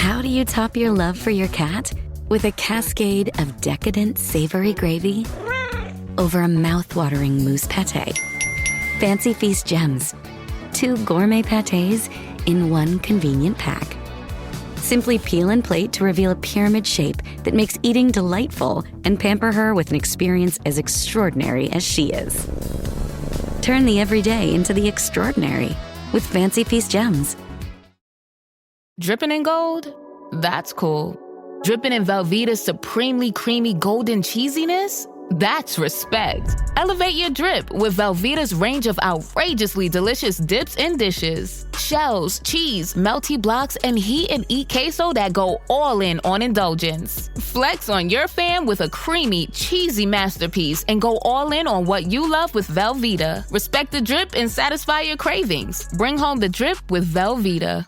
How do you top your love for your cat? With a cascade of decadent savory gravy over a mouth-watering mousse pate. Fancy Feast gems. 2 gourmet pâtés in one convenient pack. Simply peel and plate to reveal a pyramid shape that makes eating delightful and pamper her with an experience as extraordinary as she is. Turn the everyday into the extraordinary with Fancy Feast gems. Dripping in gold? That's cool. Dripping in Velveeta's supremely creamy golden cheesiness? That's respect. Elevate your drip with Velveeta's range of outrageously delicious dips and dishes. Shells, cheese, melty blocks, and heat and eat queso that go all in on indulgence. Flex on your fam with a creamy, cheesy masterpiece and go all in on what you love with Velveeta. Respect the drip and satisfy your cravings. Bring home the drip with Velveeta.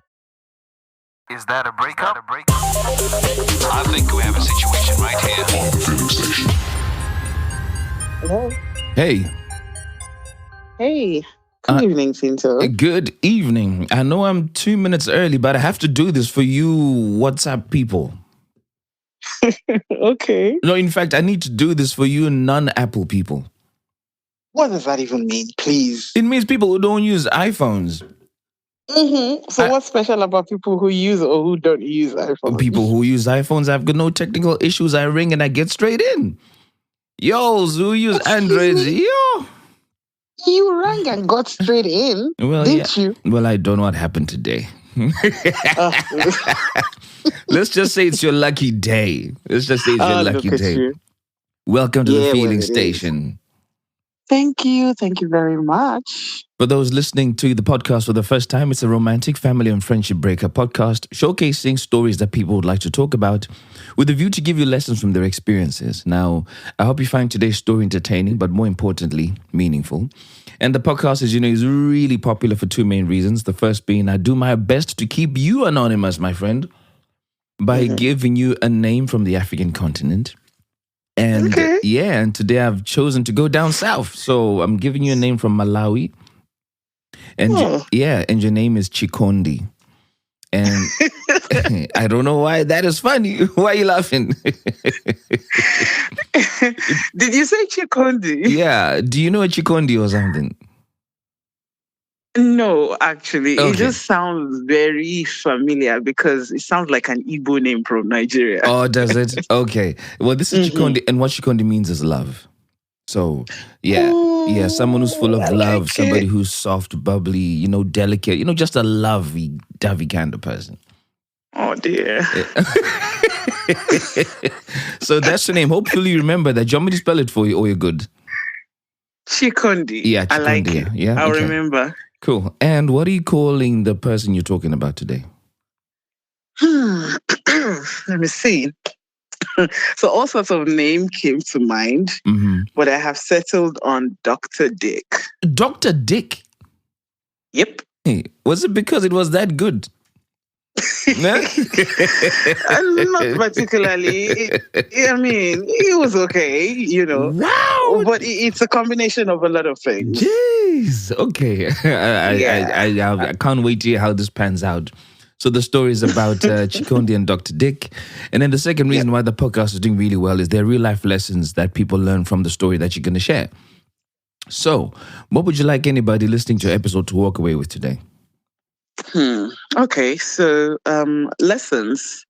Is that a breakup? I think we have a situation right here. On the filling station. Hello. Hey. Hey. Good evening, Cinto. Good evening. I know I'm 2 minutes early, but I have to do this for you WhatsApp people. Okay. No, in fact, I need to do this for you non-Apple people. What does that even mean, please? It means people who don't use iPhones. Mm-hmm. So what's special about people who use or who don't use iPhones? People who use iPhones, I've got no technical issues. I ring and I get straight in. Yo, who use Androids? Yo. You rang and got straight in, didn't you? Well, I don't know what happened today. Let's just say it's your lucky day. Let's just say it's your lucky day. You. Welcome to the Feeling Station. Thank you. Thank you very much. For those listening to the podcast for the first time, it's a romantic family and friendship breakup podcast showcasing stories that people would like to talk about with a view to give you lessons from their experiences. Now, I hope you find today's story entertaining, but more importantly, meaningful. And the podcast, as you know, is really popular for 2 main reasons. The first being I do my best to keep you anonymous, my friend, by giving you a name from the African continent. And and today I've chosen to go down south. So I'm giving you a name from Malawi. And and your name is Chikondi. And I don't know why that is funny. Why are you laughing? Did you say Chikondi? Yeah. Do you know a Chikondi or something? No, actually. Okay. It just sounds very familiar because it sounds like an Igbo name from Nigeria. Oh, does it? Okay. Well, this is Chikondi, and what Chikondi means is love. So, someone who's full of love, somebody who's soft, bubbly, delicate, just a lovey-dovey kind of person. Oh, dear. So that's the name. Hopefully you remember that. Do you want me to spell it for you or you're good? Chikondi. Yeah, Chikondi. I like it. Yeah, I'll remember. Cool. And what are you calling the person you're talking about today? Let me see. So all sorts of names came to mind, but I have settled on Dr. Dick. Dr. Dick? Yep. Hey, was it because it was that good? Not particularly. I mean, it was okay, Wow. But it's a combination of a lot of things. Jeez. Okay. I can't wait to hear how this pans out. So the story is about Chikondi and Dr. Dick. And then the second reason why the podcast is doing really well is there are real life lessons that people learn from the story that you're going to share. So what would you like anybody listening to your episode to walk away with today? Okay, so lessons.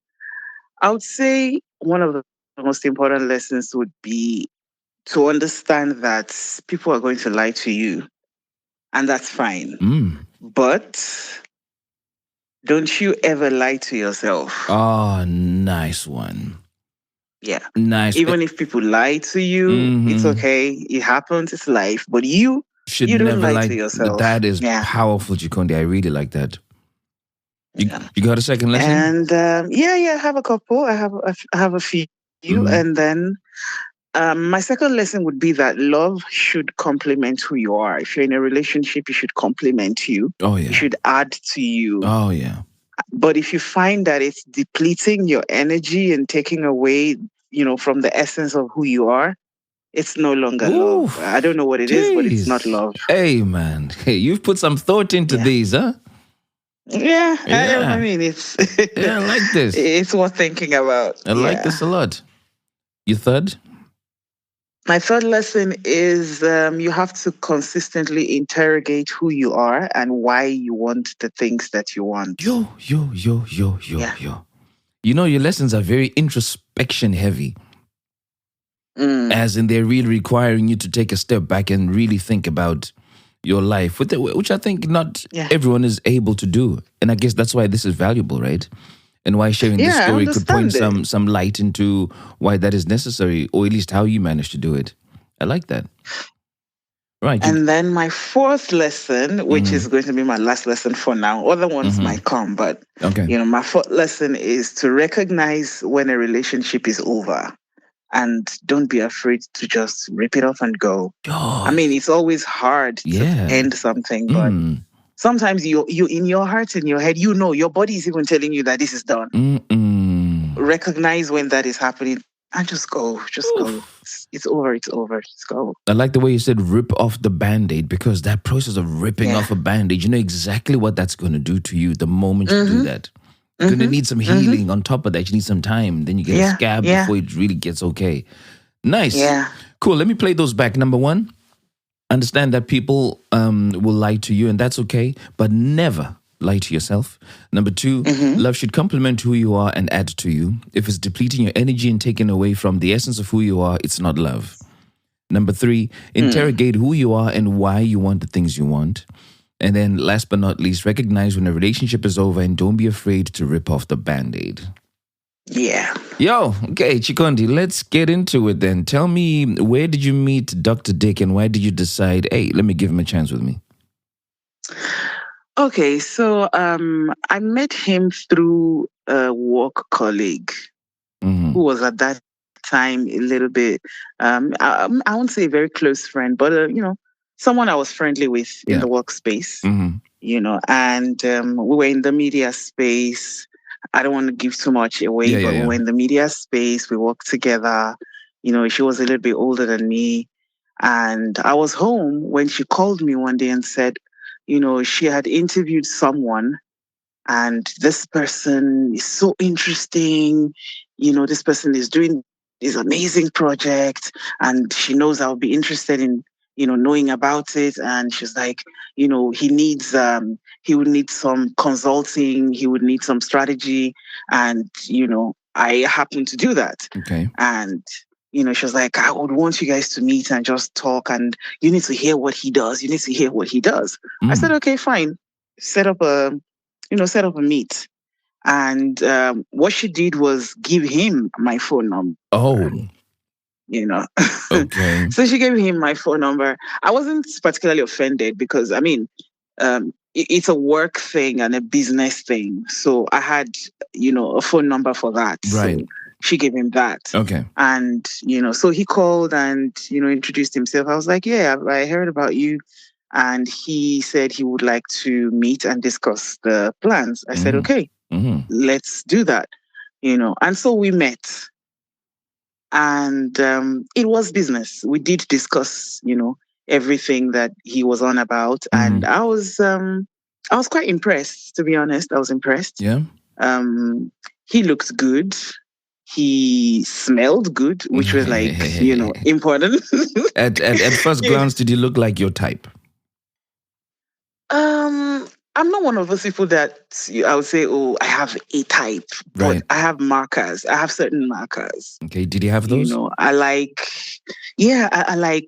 I would say one of the most important lessons would be to understand that people are going to lie to you, and that's fine. But don't you ever lie to yourself. Oh, nice one. Yeah. Nice. Even if people lie to you, it's okay. It happens. It's life. But you don't never lie to yourself. That is powerful, Chikondi. I really like that. You got a second lesson? And I have a couple. I have a few. And then my second lesson would be that love should complement who you are. If you're in a relationship, it should complement you. Oh, yeah. It should add to you. Oh, yeah. But if you find that it's depleting your energy and taking away, from the essence of who you are, it's no longer love. I don't know what it is, but it's not love. Hey, man. Hey, you've put some thought into these, huh? Yeah, I Yeah. mean, it's Yeah, I like this. it's worth thinking about. I like this a lot. Your third? My third lesson is you have to consistently interrogate who you are and why you want the things that you want. Yo. Yeah. You know, your lessons are very introspection heavy, as in they're really requiring you to take a step back and really think about your life, which I think not everyone is able to do. And I guess that's why this is valuable, right? And why sharing this Yeah, I story could point understand some light into why that is necessary, or at least how you managed to do it. I like that. Right. And then my fourth lesson, which is going to be my last lesson for now, other ones might come, but Okay. my fourth lesson is to recognize when a relationship is over and don't be afraid to just rip it off and go. I mean, it's always hard to end something, but sometimes you in your heart, in your head, your body is even telling you that this is done. Recognize when that is happening and just go. It's over. Just go. I like the way you said rip off the Band-Aid, because that process of ripping off a Band-Aid, you know exactly what that's going to do to you the moment you do that. You're going to need some healing on top of that. You need some time. Then you get a scab before it really gets okay. Nice. Yeah. Cool. Let me play those back. Number one, understand that people will lie to you, and that's okay, but never lie to yourself. Number two, love should complement who you are and add to you. If it's depleting your energy and taking away from the essence of who you are, it's not love. Number three, interrogate who you are and why you want the things you want. And then last but not least, recognize when a relationship is over and don't be afraid to rip off the Band-Aid. Yeah. Yo, okay, Chikondi, let's get into it then. Tell me, where did you meet Dr. Dick and why did you decide, hey, let me give him a chance with me? Okay, so I met him through a work colleague who was at that time a little bit, I won't say a very close friend, but, someone I was friendly with in the workspace, and we were in the media space. I don't want to give too much away, but we were in the media space. We worked together. She was a little bit older than me. And I was home when she called me one day and said, she had interviewed someone and this person is so interesting. This person is doing this amazing project and she knows I'll be interested in, knowing about it. And she's like, he would need some consulting. He would need some strategy. And, I happen to do that. Okay. And, she was like, I would want you guys to meet and just talk and you need to hear what he does. You need to hear what he does. I said, okay, fine. Set up a meet. And what she did was give him my phone number. Oh. Okay. So she gave him my phone number. I wasn't particularly offended because, it's a work thing and a business thing. So I had, a phone number for that. Right. So she gave him that. Okay. And, so he called and, introduced himself. I was like, yeah, I heard about you. And he said he would like to meet and discuss the plans. I said, okay, let's do that. And so we met. And it was business. We did discuss, everything that he was on about. And I was quite impressed, to be honest. I was impressed. Yeah. He looked good. He smelled good, which was important. At first glance, did he look like your type? I'm not one of those people that I would say, oh, I have a type, but I have markers. I have certain markers. Okay. Did he have those? I like, I like,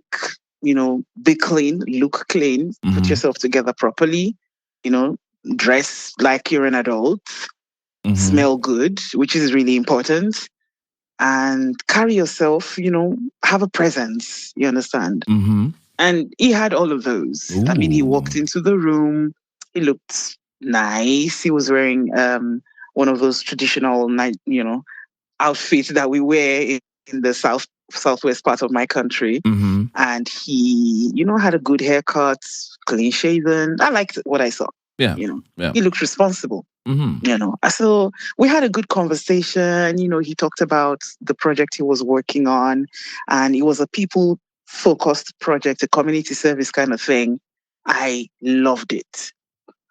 be clean, look clean, put yourself together properly, dress like you're an adult, smell good, which is really important, and carry yourself, have a presence, you understand? And he had all of those. Ooh. He walked into the room. He looked nice. He was wearing one of those traditional, outfits that we wear in the southwest part of my country. And he, had a good haircut, clean shaven. I liked what I saw. Yeah. He looked responsible. So we had a good conversation. He talked about the project he was working on, and it was a people-focused project, a community service kind of thing. I loved it.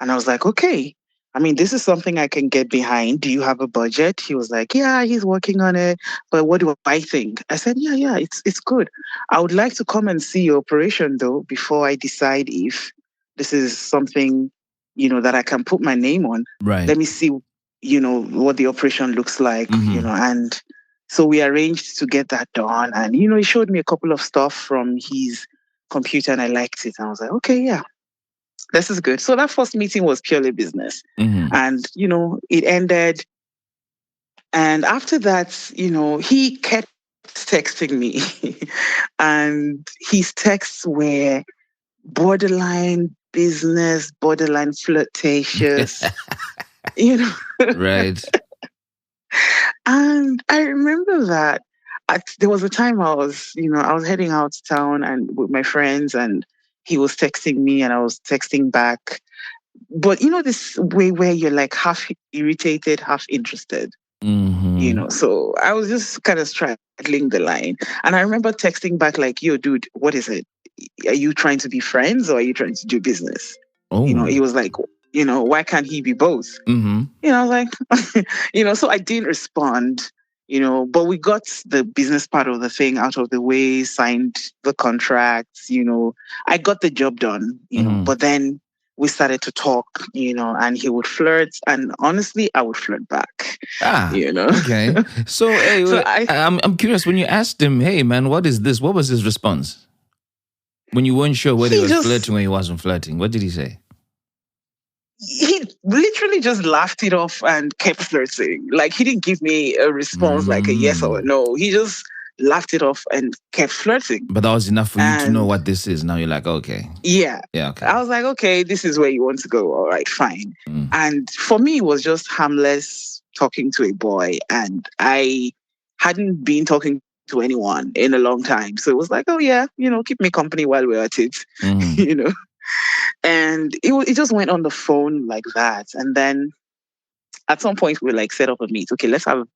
And I was like, okay. I mean, this is something I can get behind. Do you have a budget? He was like, yeah, he's working on it. But what do I think? I said, yeah, it's good. I would like to come and see your operation though, before I decide if this is something, that I can put my name on. Right. Let me see, what the operation looks like, and so we arranged to get that done. And, he showed me a couple of stuff from his computer and I liked it. And I was like, okay, yeah. This is good. So that first meeting was purely business. And, it ended. And after that, he kept texting me. And his texts were borderline business, borderline flirtatious, Right. And I remember that there was a time I was heading out to town and with my friends, and he was texting me and I was texting back. But this way where you're like half irritated, half interested. So I was just kind of straddling the line. And I remember texting back like, yo, dude, what is it? Are you trying to be friends or are you trying to do business? Oh. He was like, why can't he be both? I was like, so I didn't respond, but we got the business part of the thing out of the way, signed the contracts, I got the job done, but then we started to talk, and he would flirt, and honestly, I would flirt back, Okay. So, hey, I'm curious, when you asked him, hey, man, what is this? What was his response? When you weren't sure whether he was flirting or he wasn't flirting, what did he say? He literally just laughed it off and kept flirting. Like, he didn't give me a response like a yes or a no. He just laughed it off and kept flirting. But that was enough for you to know what this is. Now you're like, okay. Yeah. Yeah, okay. I was like, okay, this is where you want to go. All right, fine. And for me, it was just harmless talking to a boy. And I hadn't been talking to anyone in a long time. So it was like, oh yeah, keep me company while we're at it, And it just went on the phone like that. And then at some point we like set up a meet. Okay, let's have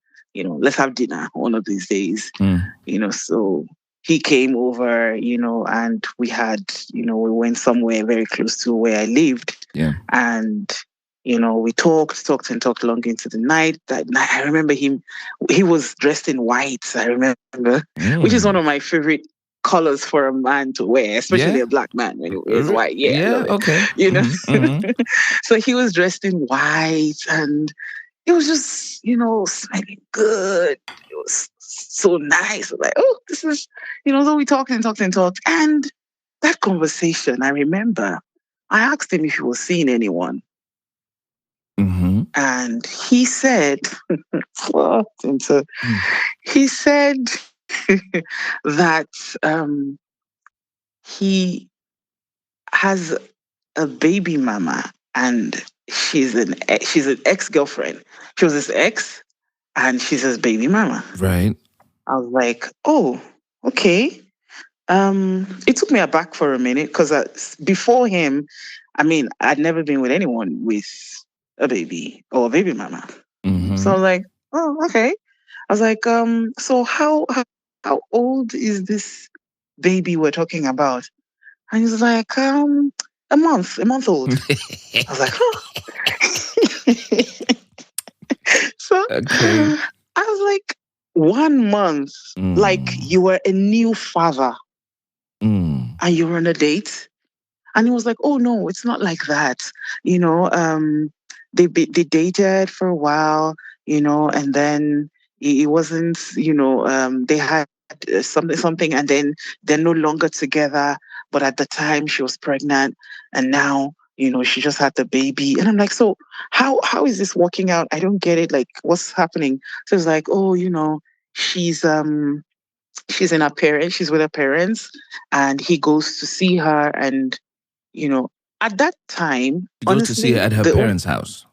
dinner one of these days. So he came over, and we had, we went somewhere very close to where I lived. Yeah. And, we talked long into the night. That night, I remember he was dressed in white, I remember, which is one of my favorite colors for a man to wear, especially a black man when he wears white. Yeah, okay. So he was dressed in white and it was just, smelling good. It was so nice. Like, oh, this is, so we talked. And that conversation, I remember, I asked him if he was seeing anyone. And he said, he said that he has a baby mama and she's an ex-girlfriend. She was his ex and she's his baby mama. Right. I was like, oh, okay. It took me aback for a minute because before him, I mean, I'd never been with anyone with a baby or a baby mama. So I was like, oh, okay. I was like, so how old is this baby we're talking about? And he's like, a month old. I was like, oh. So okay. I was like, 1 month, like you were a new father and you were on a date. And he was like, oh no, it's not like that. They dated for a while, and then it wasn't, they had something and then they're no longer together. But at the time she was pregnant and now, she just had the baby. And I'm like, so how is this working out? I don't get it. Like, what's happening? So it's like, oh, she's in her parents, she's with her parents and he goes to see her. And, at that time, he goes to see her at her parents' house.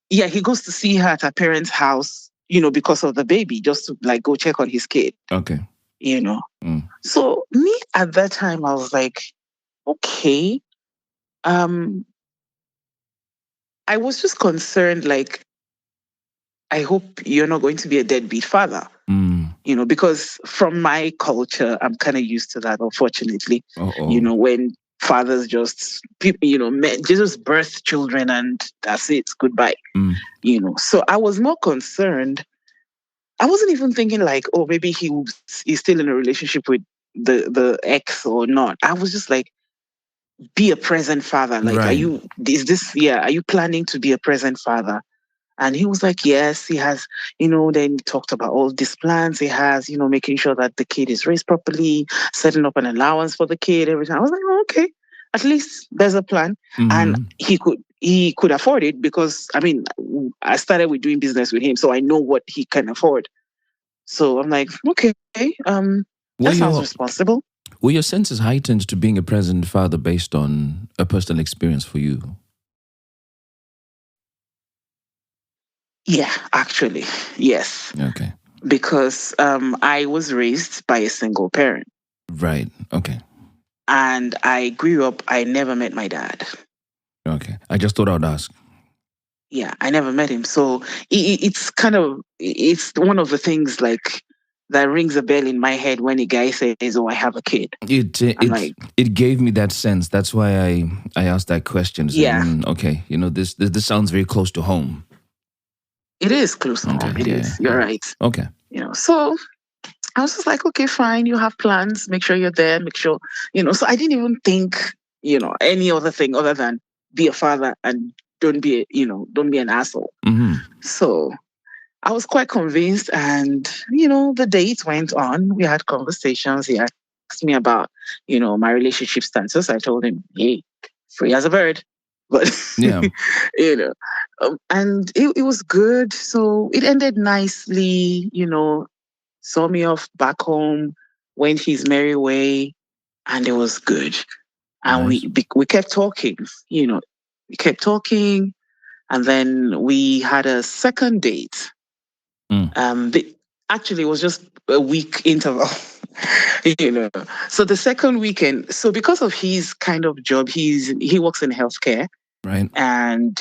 Yeah, he goes to see her at her parents' house, because of the baby, just to like go check on his kid. Okay. So me at that time, I was like, okay. I was just concerned, like, I hope you're not going to be a deadbeat father. Because from my culture, I'm kind of used to that, unfortunately. Uh-oh. When fathers just, Jesus birthed children and that's it, goodbye. So I was more concerned. I wasn't even thinking like, oh, maybe he's still in a relationship with the ex or not. I was just like, be a present father. Like, right. are you planning to be a present father? And he was like, yes, he has, then he talked about all these plans he has, making sure that the kid is raised properly, setting up an allowance for the kid, everything. I was like, oh, okay, at least there's a plan. And he could afford it because, I started with doing business with him, so I know what he can afford. So I'm like, okay, that sounds responsible. Were your senses heightened to being a present father based on a personal experience for you? Yeah, actually, yes. Okay. Because I was raised by a single parent. Right, okay. And I grew up, I never met my dad. Okay, I just thought I'd ask. Yeah, I never met him. So it's one of the things like that rings a bell in my head when a guy says, oh, I have a kid. It gave me that sense. That's why I asked that question. So, yeah. Okay, this sounds very close to home. It is close to home. It is. You're right. Okay. So I was just like, okay, fine. You have plans. Make sure you're there. Make sure, So I didn't even think, any other thing other than be a father and don't be an asshole. So I was quite convinced, and the dates went on. We had conversations. He asked me about, my relationship status. I told him, hey, free as a bird. But yeah, and it was good. So it ended nicely. Saw me off back home, went his merry way, and it was good. And nice. we kept talking. We kept talking, and then we had a second date. Actually, it was just a week interval. So the second weekend. So because of his kind of job, he works in healthcare. Right. And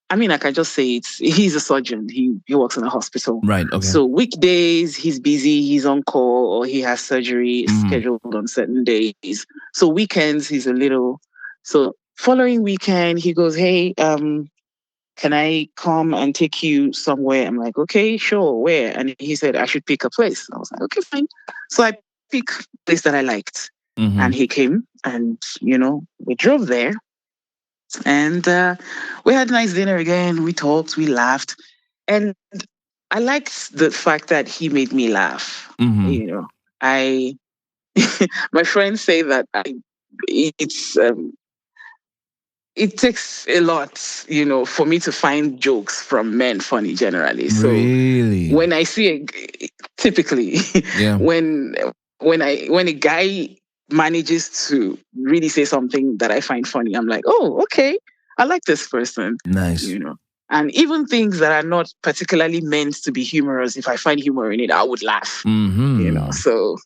I can just say he's a surgeon. He works in a hospital. Right. Okay. So weekdays he's busy, he's on call, or he has surgery scheduled on certain days. So weekends he's a little. So following weekend he goes, hey, can I come and take you somewhere? I'm like, okay, sure. Where? And he said I should pick a place. I was like, okay, fine. So I picked a place that I liked, and he came, and we drove there. And we had a nice dinner again. We talked, we laughed. And I liked the fact that he made me laugh. My friends say that it takes a lot, for me to find jokes from men funny generally. So really? When I see typically, yeah. when a guy manages to really say something that I find funny, I'm like, oh, okay, I like this person. Nice. And even things that are not particularly meant to be humorous, if I find humor in it, I would laugh. So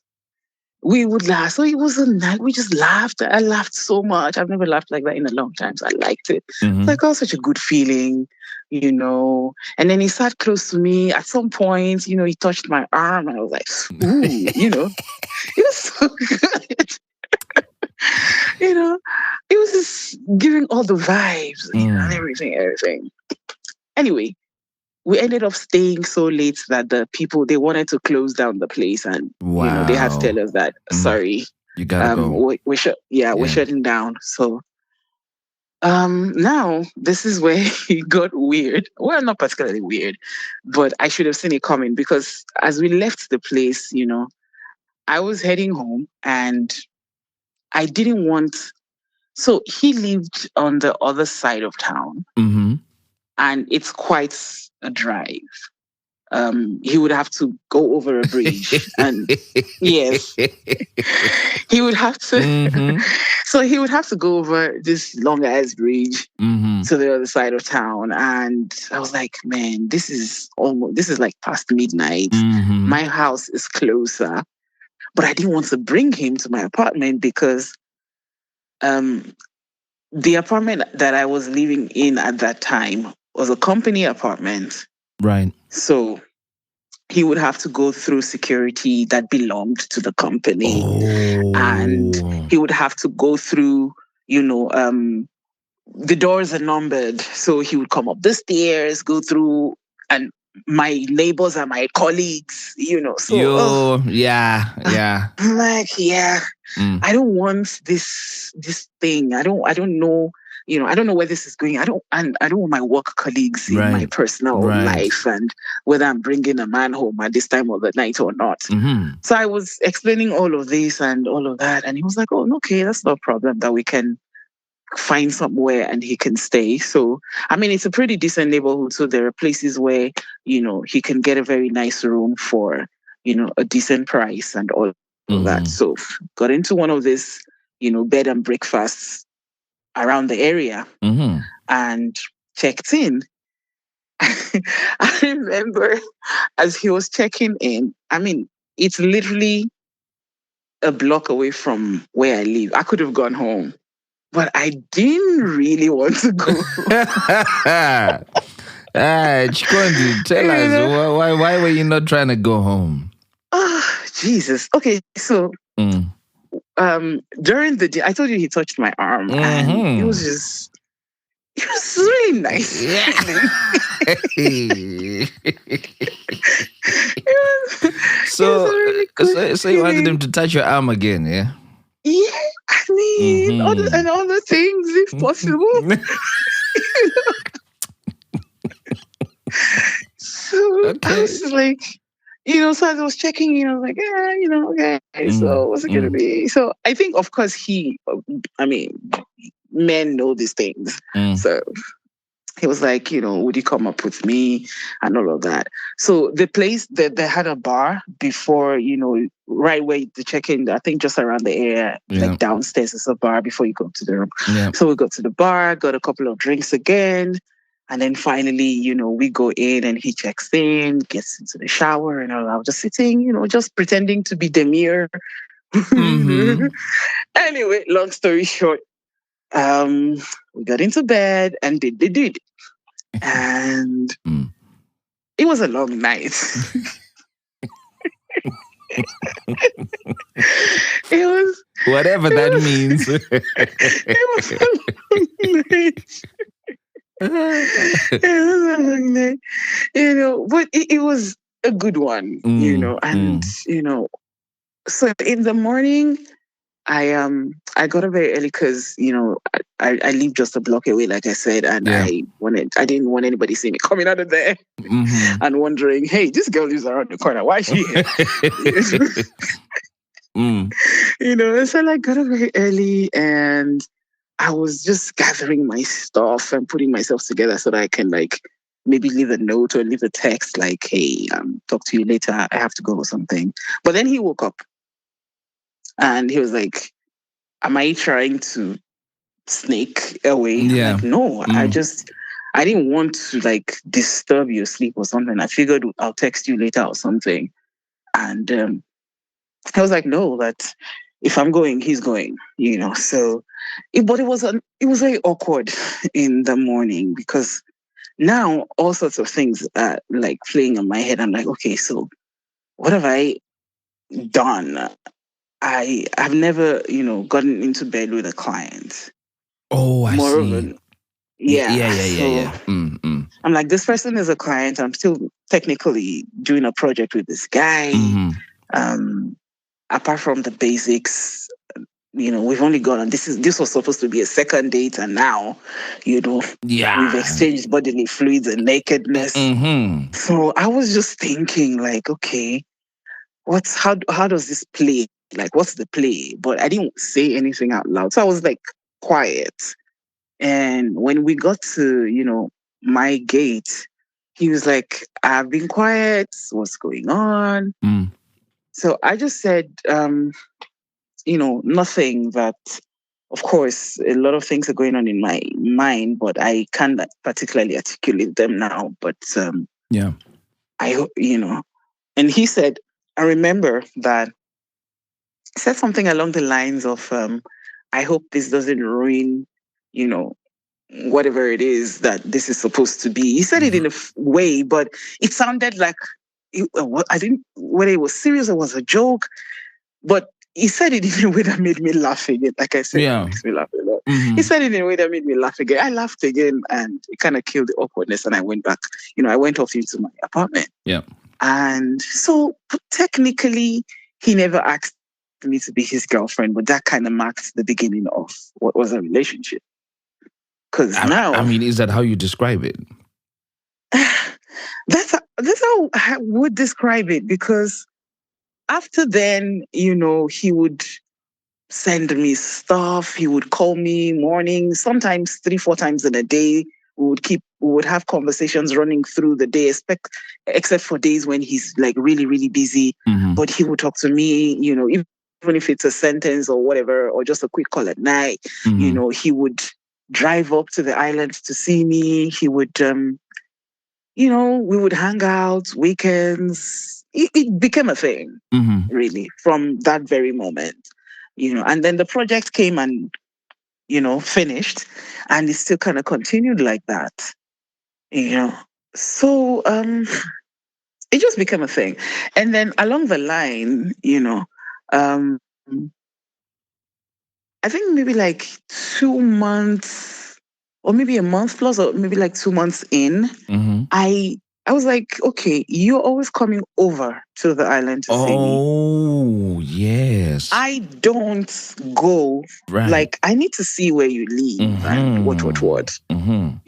we would laugh. So it was a night. We just laughed. I laughed so much. I've never laughed like that in a long time. So I liked it. It's like, oh, such a good feeling, And then he sat close to me. At some point, he touched my arm, and I was like, ooh, it was so good. It was just giving all the vibes, and everything. Anyway, we ended up staying so late that the people, they wanted to close down the place, and they had to tell us that sorry, you gotta go. We're shutting down. So now this is where it got weird. Well, not particularly weird, but I should have seen it coming, because as we left the place, I was heading home, and I didn't want. So he lived on the other side of town, and it's quite a drive. He would have to go over a bridge, and yes, he would have to. So he would have to go over this long ass bridge to the other side of town, and I was like, man, this is like past midnight. My house is closer, but I didn't want to bring him to my apartment because, the apartment that I was living in at that time was a company apartment. Right. So he would have to go through security that belonged to the company. And he would have to go through, the doors are numbered. So he would come up the stairs, go through, and my neighbors are my colleagues, So yeah. I'm like, I don't want this thing. I don't know. I don't know where this is going. I don't want my work colleagues in my personal life, and whether I'm bringing a man home at this time of the night or not. Mm-hmm. So I was explaining all of this and all of that, and he was like, "Oh, okay, that's no problem. That we can find somewhere and he can stay." So, I mean, it's a pretty decent neighborhood. So there are places where he can get a very nice room for a decent price and all of that. So got into one of these bed and breakfasts around the area and checked in. I remember as he was checking in, I mean, it's literally a block away from where I live. I could have gone home, but I didn't really want to go. Chikondi, tell us, why were you not trying to go home? Oh, Jesus. Okay, so during the day, I told you he touched my arm, and it was really nice. Yeah. So you wanted him to touch your arm again, yeah? Yeah, I mean, other things, if possible. So I was like, so as I was checking in, I was like, okay. So what's it going to be? So I think, of course, men know these things. So he was like, would you come up with me and all of that? So the place that they had a bar before, right where the check-in, I think just around the area, like downstairs is a bar before you go to the room. Yeah. So we got to the bar, got a couple of drinks again. And then finally, we go in and he checks in, gets into the shower, and I was just sitting, just pretending to be demure. Anyway, long story short, we got into bed and they did. And it was a long night. It was whatever that means. It was a long night. It was a long night, but it was a good one, and so in the morning, I got up very early because I live just a block away, like I said, and I didn't want anybody seeing me coming out of there and wondering, hey, this girl lives around the corner, why is she here? So I got up very early and I was just gathering my stuff and putting myself together so that I can maybe leave a note or leave a text like, hey, talk to you later, I have to go or something. But then he woke up and he was like, am I trying to sneak away? Yeah. I'm like, no, I didn't want to disturb your sleep or something. I figured I'll text you later or something. And I was like, no, that if I'm going, he's going, So, but it was very awkward in the morning because now all sorts of things are playing in my head. I'm like, okay, so what have I done? I've never, gotten into bed with a client. Oh, I see. Yeah. I'm like, this person is a client. I'm still technically doing a project with this guy. Apart from the basics, we've only gone on. This was supposed to be a second date, and now, we've exchanged bodily fluids and nakedness. So I was just thinking, okay, how does this play? What's the play? But I didn't say anything out loud, so I was quiet. And when we got to my gate, he was like, "I've been quiet. What's going on?" So I just said, nothing. That, of course, a lot of things are going on in my mind, but I can't particularly articulate them now. But I hope, And he said, I remember that he said something along the lines of, I hope this doesn't ruin, whatever it is that this is supposed to be. He said it in a way, but it sounded like I didn't, whether it was serious or was a joke, but he said it in a way that made me laugh again. Like I said, Yeah. it makes me laugh a lot. Mhm. He said it in a way that made me laugh again. I laughed again, and it kind of killed the awkwardness. And I went back. I went off into my apartment. Yeah. And so technically, he never asked me to be his girlfriend, but that kind of marked the beginning of what was a relationship. Because now, I mean, is that how you describe it? that's how I would describe it. Because after then, he would send me stuff. He would call me morning, sometimes 3-4 times in a day. We would have conversations running through the day, except for days when he's like really, really busy. Mhm. But he would talk to me, even if it's a sentence or whatever, or just a quick call at night. Mhm. He would drive up to the island to see me. He would, we would hang out weekends. It became a thing, Mhm. really, from that very moment. And then the project came and, finished, and it still kind of continued like that. So it just became a thing. And then along the line, um, I think maybe like 2 months or maybe a month plus, or maybe like 2 months in, Mhm. I was like, okay, you're always coming over to the island to see me. Oh, yes. I don't go. Right. Like, I need to see where you live and what. Mhm.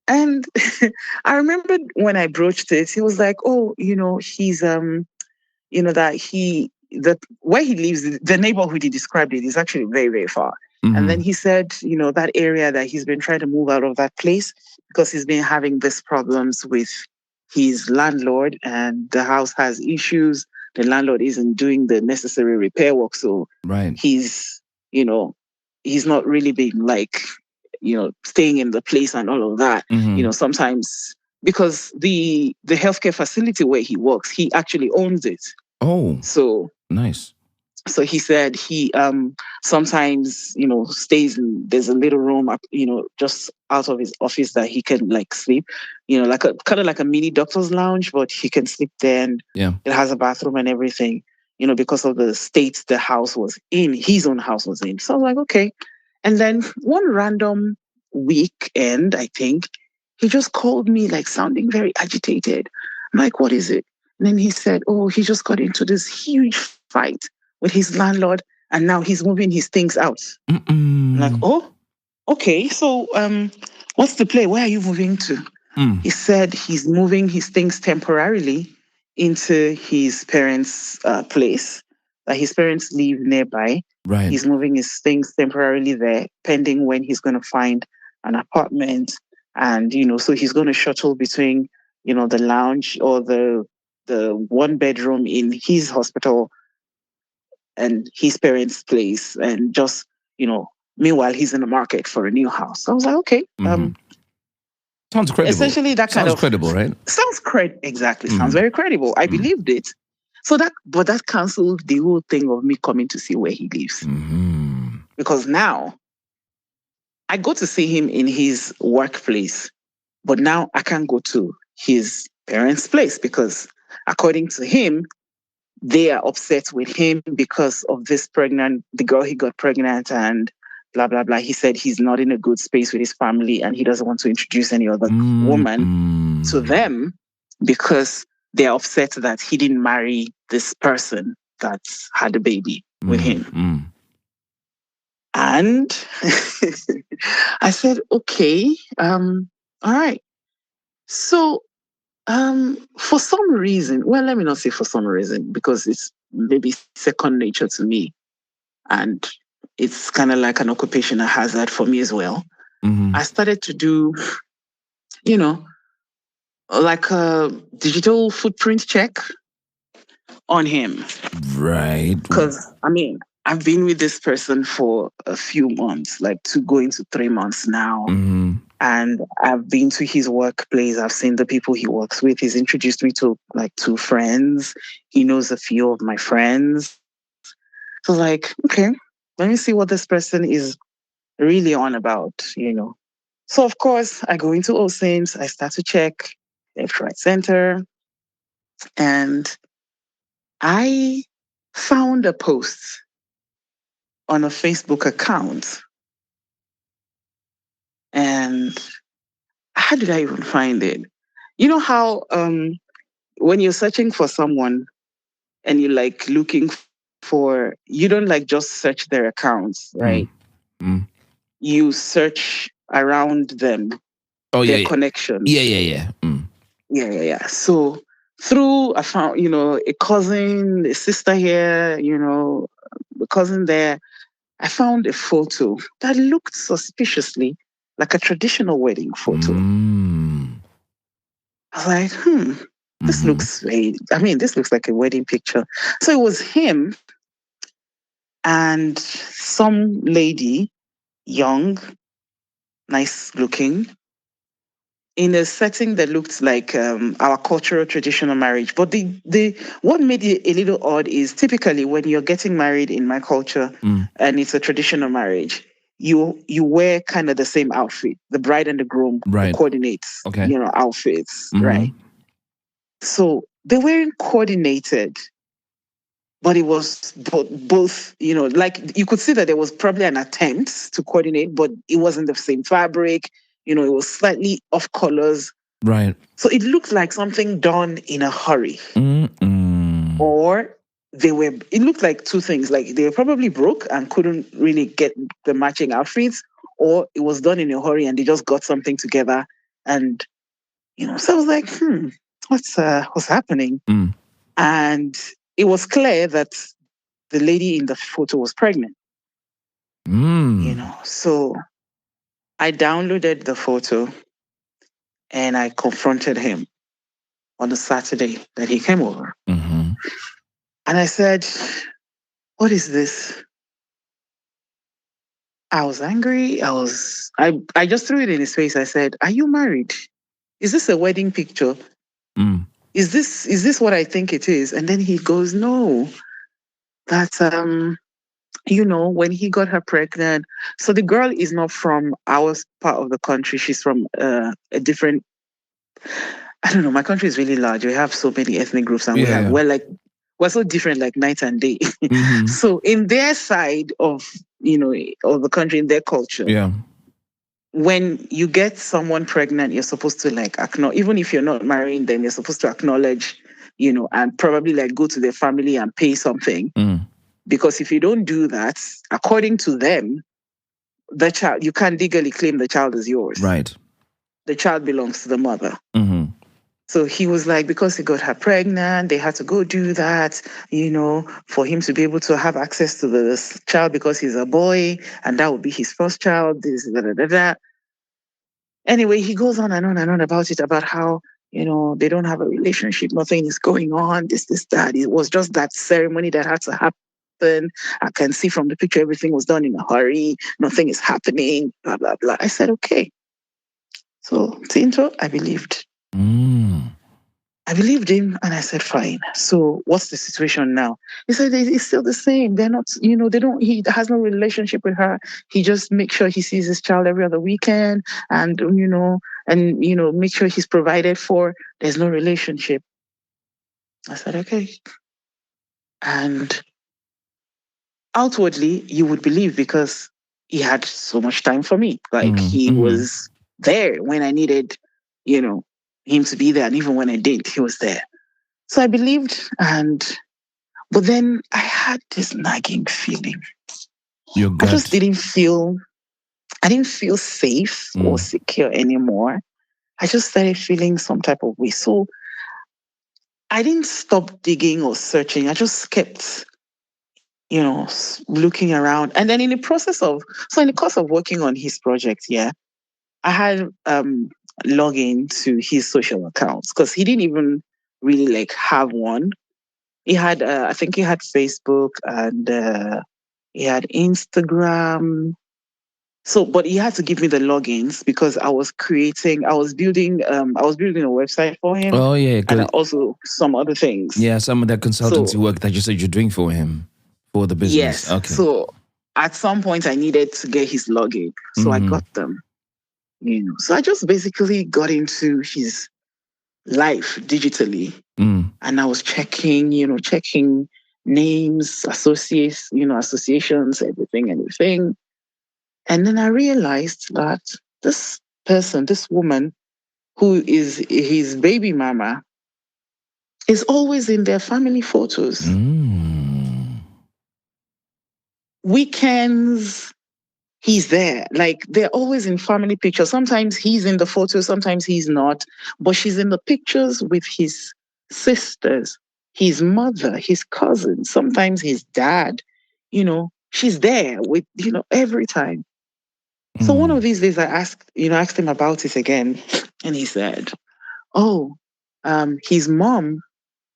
And I remember when I broached it, he was like, oh, he's that where he lives, the neighborhood he described it is actually very, very far. Mhm. And then he said, that area that he's been trying to move out of that place because he's been having these problems with his landlord, and the house has issues. The landlord isn't doing the necessary repair work. So Right. he's not really being like, staying in the place and all of that. Mhm. Sometimes because the healthcare facility where he works, he actually owns it. Oh, So nice. so he said he sometimes stays in, there's a little room up, just out of his office that he can like sleep, like a kind of like a mini doctor's lounge, but he can sleep there, and Yeah. it has a bathroom and everything, because of the state the house was in, his own house was in. So I was like, okay. And then one random weekend, I think, he just called me like sounding very agitated. I'm like, what is it? And then he said, oh, he just got into this huge fight with his landlord, and now he's moving his things out. I'm like, oh, okay. So what's the play? Where are you moving to? He said he's moving his things temporarily into his parents' place, that his parents live nearby. Right. He's moving his things temporarily there, pending when he's going to find an apartment. And, so he's going to shuttle between, the lounge or the one bedroom in his hospital and his parents' place, and just, meanwhile he's in the market for a new house. So I was like, okay. Sounds credible. Essentially that kind Sounds of credible, right? Sounds exactly. Sounds very credible. I believed it. So that canceled the whole thing of me coming to see where he lives. Because now I go to see him in his workplace, but now I can't go to his parents' place because according to him, they are upset with him because of the girl he got pregnant, and blah, blah, blah. He said he's not in a good space with his family and he doesn't want to introduce any other woman to them because they're upset that he didn't marry this person that had a baby with him. And I said, okay, all right. So for some reason, well, let me not say for some reason, because it's maybe second nature to me. And it's kind of like an occupational hazard for me as well. I started to do, like a digital footprint check on him. Right. Because, I've been with this person for a few months, like going to 3 months now. And I've been to his workplace. I've seen the people he works with. He's introduced me to like 2 friends. He knows a few of my friends. So like, okay, let me see what this person is really on about, So of course I go into All Saints. I start to check left, right, center. And I found a post on a Facebook account. And how did I even find it? You know how when you're searching for someone and you're like looking for, you don't like just search their accounts, right? You search around them, their connections. Yeah. Yeah. So through, I found, a cousin, a sister here, a cousin there. I found a photo that looked suspiciously like a traditional wedding photo. I was like, this looks this looks like a wedding picture. So it was him and some lady, young, nice looking, in a setting that looked like our cultural traditional marriage. But the what made it a little odd is typically when you're getting married in my culture and it's a traditional marriage, you wear kind of the same outfit. The bride and the groom coordinates, outfits, right? So they weren't coordinated, but it was both, like you could see that there was probably an attempt to coordinate, but it wasn't the same fabric. It was slightly off colors. Right. So it looked like something done in a hurry. Or it looked like two things. Like they were probably broke and couldn't really get the matching outfits, or it was done in a hurry and they just got something together. And, so I was like, what's happening? And it was clear that the lady in the photo was pregnant. So I downloaded the photo and I confronted him on the Saturday that he came over. And I said, what is this? I was angry. I just threw it in his face. I said, are you married? Is this a wedding picture? Is this what I think it is? And then he goes, no, that's, when he got her pregnant. So the girl is not from our part of the country. She's from a different, I don't know. My country is really large. We have so many ethnic groups and we're so different, like night and day. So in their side of, of the country, in their culture, when you get someone pregnant, you're supposed to acknowledge, even if you're not marrying them, you're supposed to acknowledge, and probably go to their family and pay something. Because if you don't do that, according to them, the child, you can't legally claim the child as yours. Right. The child belongs to the mother. So he was like, because he got her pregnant, they had to go do that, for him to be able to have access to the child because he's a boy and that would be his first child. Anyway, he goes on and on about it, about how, they don't have a relationship, nothing is going on, this, that. It was just that ceremony that had to happen. I can see from the picture, everything was done in a hurry. Nothing is happening, blah, blah, blah. I said, okay. So, Tinto, I believed. I believed him and I said, fine. So what's the situation now? He said, it's still the same. They're not, he has no relationship with her. He just makes sure he sees his child every other weekend and, make sure he's provided for. There's no relationship. I said, okay. And outwardly, you would believe because he had so much time for me. He was there when I needed, him to be there. And even when I didn't, he was there. So I believed. But then I had this nagging feeling. I just didn't feel safe or secure anymore. I just started feeling some type of way. So I didn't stop digging or searching. I just kept, looking around. And then in the course of working on his project, I had login to his social accounts because he didn't even really have one. He had, I think he had Facebook and he had Instagram. So, but he had to give me the logins because I was building a website for him. Oh yeah, and also some other things. Yeah, some of that consultancy work that you said you're doing for him for the business. Yes. Okay. So at some point I needed to get his login, so I got them. So I just basically got into his life digitally, And I was checking names, associations, everything. And then I realized that this person, this woman who is his baby mama, is always in their family photos. Weekends, he's there. Like, they're always in family pictures. Sometimes he's in the photos, sometimes he's not. But she's in the pictures with his sisters, his mother, his cousins, sometimes his dad. She's there with, every time. So one of these days I asked him about it again. And he said, his mom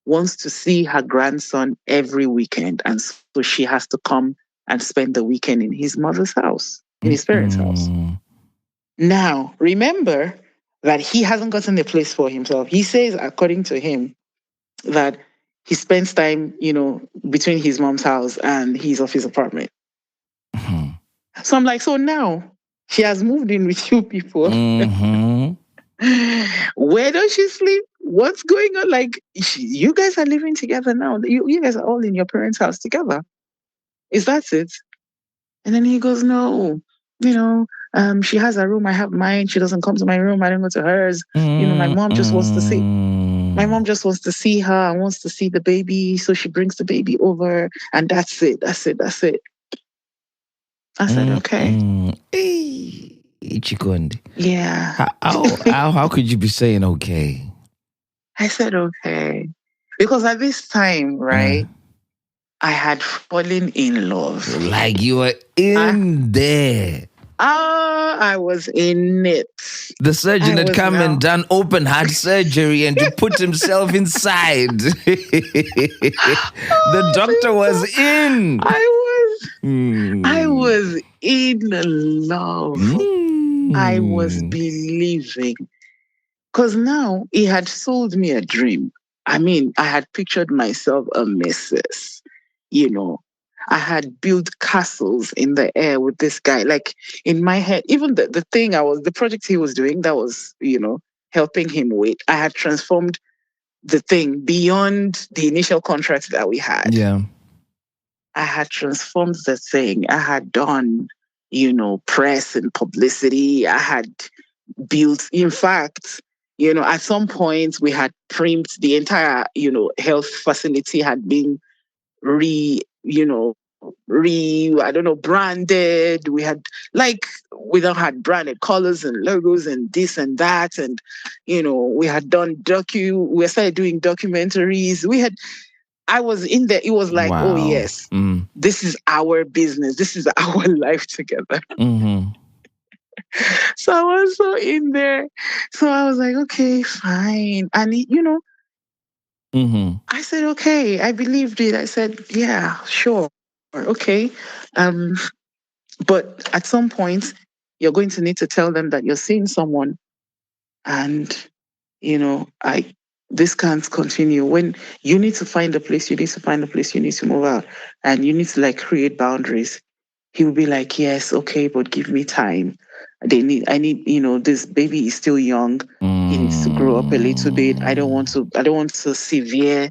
wants to see her grandson every weekend. And so she has to come and spend the weekend in his mother's house, in his parents' house. Now, remember that he hasn't gotten a place for himself. He says, according to him, that he spends time, between his mom's house and his office apartment. So I'm like, so now she has moved in with you people. Where does she sleep? What's going on? Like, you guys are living together now. You guys are all in your parents' house together. Is that it? And then he goes, no, she has her room, I have mine. She doesn't come to my room, I don't go to hers. My mom just wants to see. My mom just wants to see her and wants to see the baby, so she brings the baby over, and that's it. I said, okay. Chikondi. Yeah. How could you be saying okay? I said okay. Because at this time, right, I had fallen in love. Like you were in there. I was in it. The surgeon had come and done open heart surgery and to put himself inside. The doctor was in. I was in love. I was believing. Because now he had sold me a dream. I mean, I had pictured myself a missus, I had built castles in the air with this guy. Like, in my head, even the project he was doing that was, helping him with, I had transformed the thing beyond the initial contract that we had. Yeah. I had transformed the thing. I had done, press and publicity. I had built, in fact, at some point we had primed the entire, health facility had been branded. We had had branded colors and logos and this and that. And, we had done we started doing documentaries. I was in there. It was like, wow. Oh yes, this is our business. This is our life together. So I was so in there. So I was like, okay, fine. And I said, okay, I believed it. I said, yeah, sure. Okay. But at some point, you're going to need to tell them that you're seeing someone. And, this can't continue. When you need to find a place, you need to move out. And you need to create boundaries. He would be like, yes, okay, but give me time. I need, this baby is still young. He needs to grow up a little bit. I don't want to severe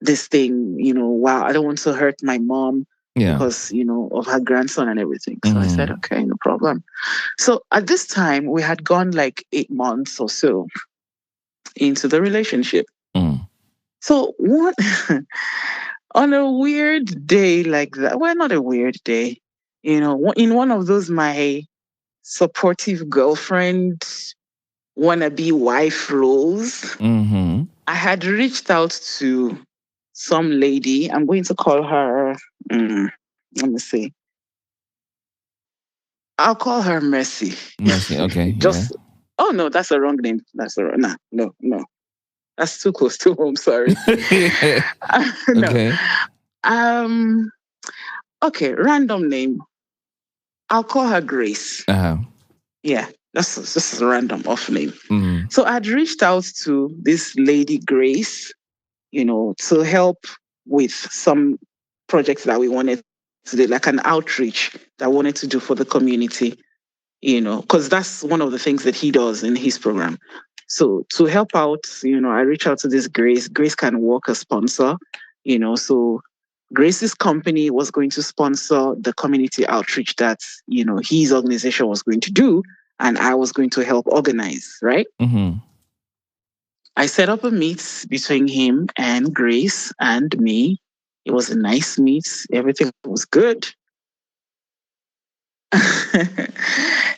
this thing, wow, I don't want to hurt my mom because, of her grandson and everything. So I said, okay, no problem. So at this time, we had gone 8 months or so into the relationship. So on a weird day like that, well, not a weird day, in one of those, my supportive girlfriend, wannabe wife roles, I had reached out to some lady. I'm going to call her, let me see. I'll call her Mercy. Mercy, okay. Oh no, that's the wrong name. No. That's too close to home, sorry. No. Okay. Okay, random name. I'll call her Grace. Yeah, that's just a random off name. So I'd reached out to this lady Grace, to help with some projects that we wanted to do, like an outreach that I wanted to do for the community, because that's one of the things that he does in his program. So to help out, I reach out to this Grace. Grace can work a sponsor, so Grace's company was going to sponsor the community outreach that, his organization was going to do, and I was going to help organize, right? Mm-hmm. I set up a meet between him and Grace and me. It was a nice meet. Everything was good.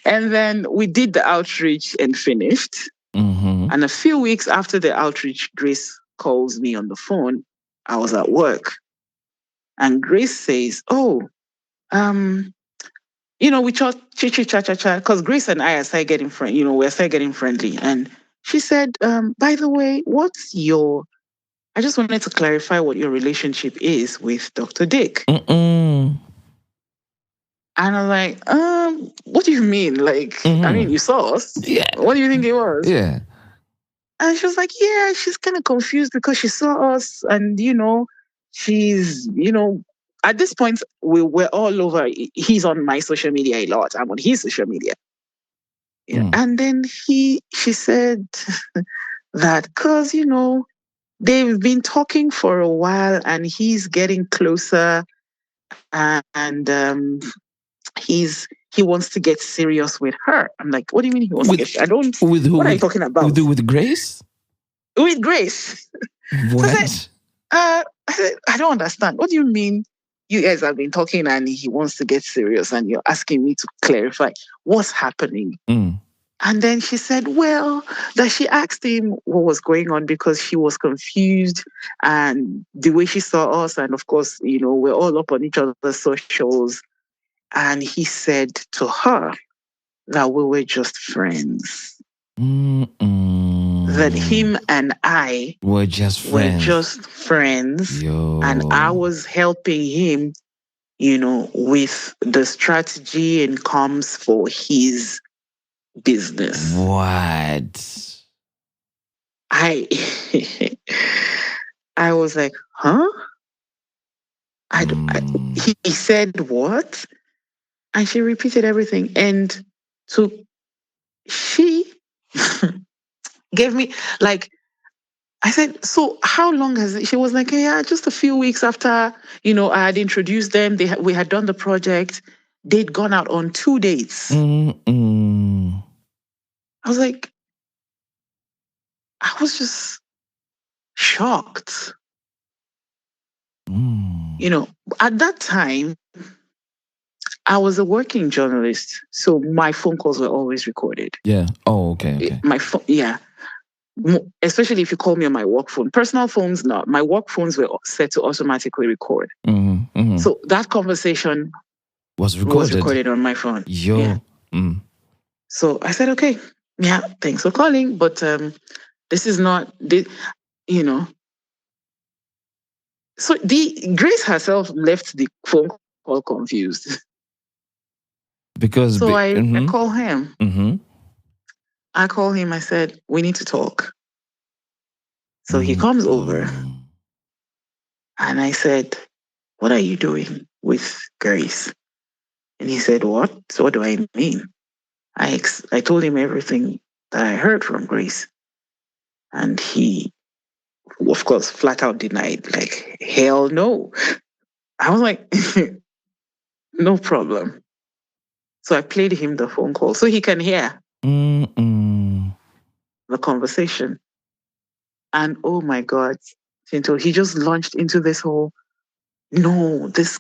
And then we did the outreach and finished. Mm-hmm. And a few weeks after the outreach, Grace calls me on the phone. I was at work. And Grace says, we chat, because Grace and I are started getting we're started getting friendly. And she said, by the way, I just wanted to clarify what your relationship is with Dr. Dick. Mm-mm. And I'm like, what do you mean? Like, I mean, you saw us. Yeah. What do you think it was? Yeah. And she was like, yeah, she's kind of confused because she saw us. And, she's, at this point, we're all over. He's on my social media a lot. I'm on his social media. And then she said that because, they've been talking for a while and he's getting closer and he wants to get serious with her. I'm like, what do you mean he wants to get serious? I don't. With who? What are you talking about? With Grace? With Grace. What? So I said, I don't understand. What do you mean you guys have been talking and he wants to get serious and you're asking me to clarify what's happening? And then she said, well, that she asked him what was going on because she was confused and the way she saw us. And of course, we're all up on each other's socials. And he said to her that we were just friends. That him and I were just friends. And I was helping him, with the strategy and comms for his business. What? I was like, huh? He said what? And she repeated everything. And so she gave me, like, I said, so how long has it? She was like, yeah, just a few weeks after, I had introduced them. We had done the project. They'd gone out on 2 dates. I was like, I was just shocked. At that time, I was a working journalist, so my phone calls were always recorded. Yeah. Oh, okay. My phone, yeah. Especially if you call me on my work phone. Personal phones, not. My work phones were set to automatically record. So that conversation was recorded on my phone. Yeah. So I said, okay, yeah, thanks for calling, but this is not, So Grace herself left the phone call confused. Because so I call him. I call him. I said, we need to talk. So he comes over, and I said, what are you doing with Grace? And he said, what? So what do I mean? I told him everything that I heard from Grace, and he, of course, flat out denied. Like, hell no. I was like, no problem. So I played him the phone call so he can hear the conversation. And oh my God, he just launched into this whole, no, this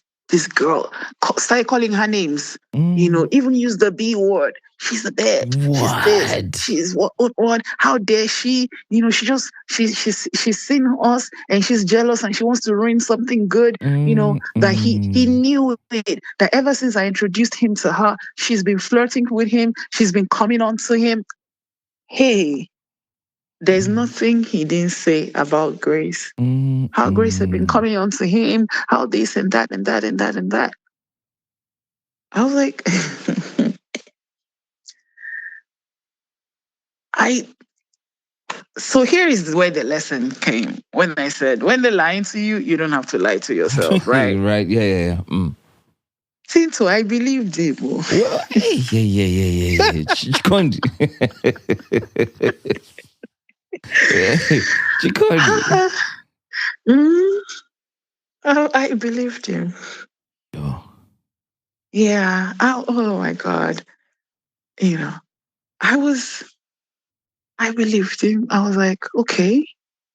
girl, started calling her names, even use the B word. She's the best. What? She's this. She's what? How dare she? She's seen us and she's jealous and she wants to ruin something good. That he knew it. That ever since I introduced him to her, she's been flirting with him. She's been coming on to him. Hey, there's nothing he didn't say about Grace. How Grace had been coming on to him. How this and that and that and that and that. I was like. So here is where the lesson came. When I said, when they're lying to you, you don't have to lie to yourself, right? Right, yeah. Tinto, I believed him. Yeah. She couldn't. I believed him. Oh. Yeah. Oh my God. You know, I believed him. I was like, okay,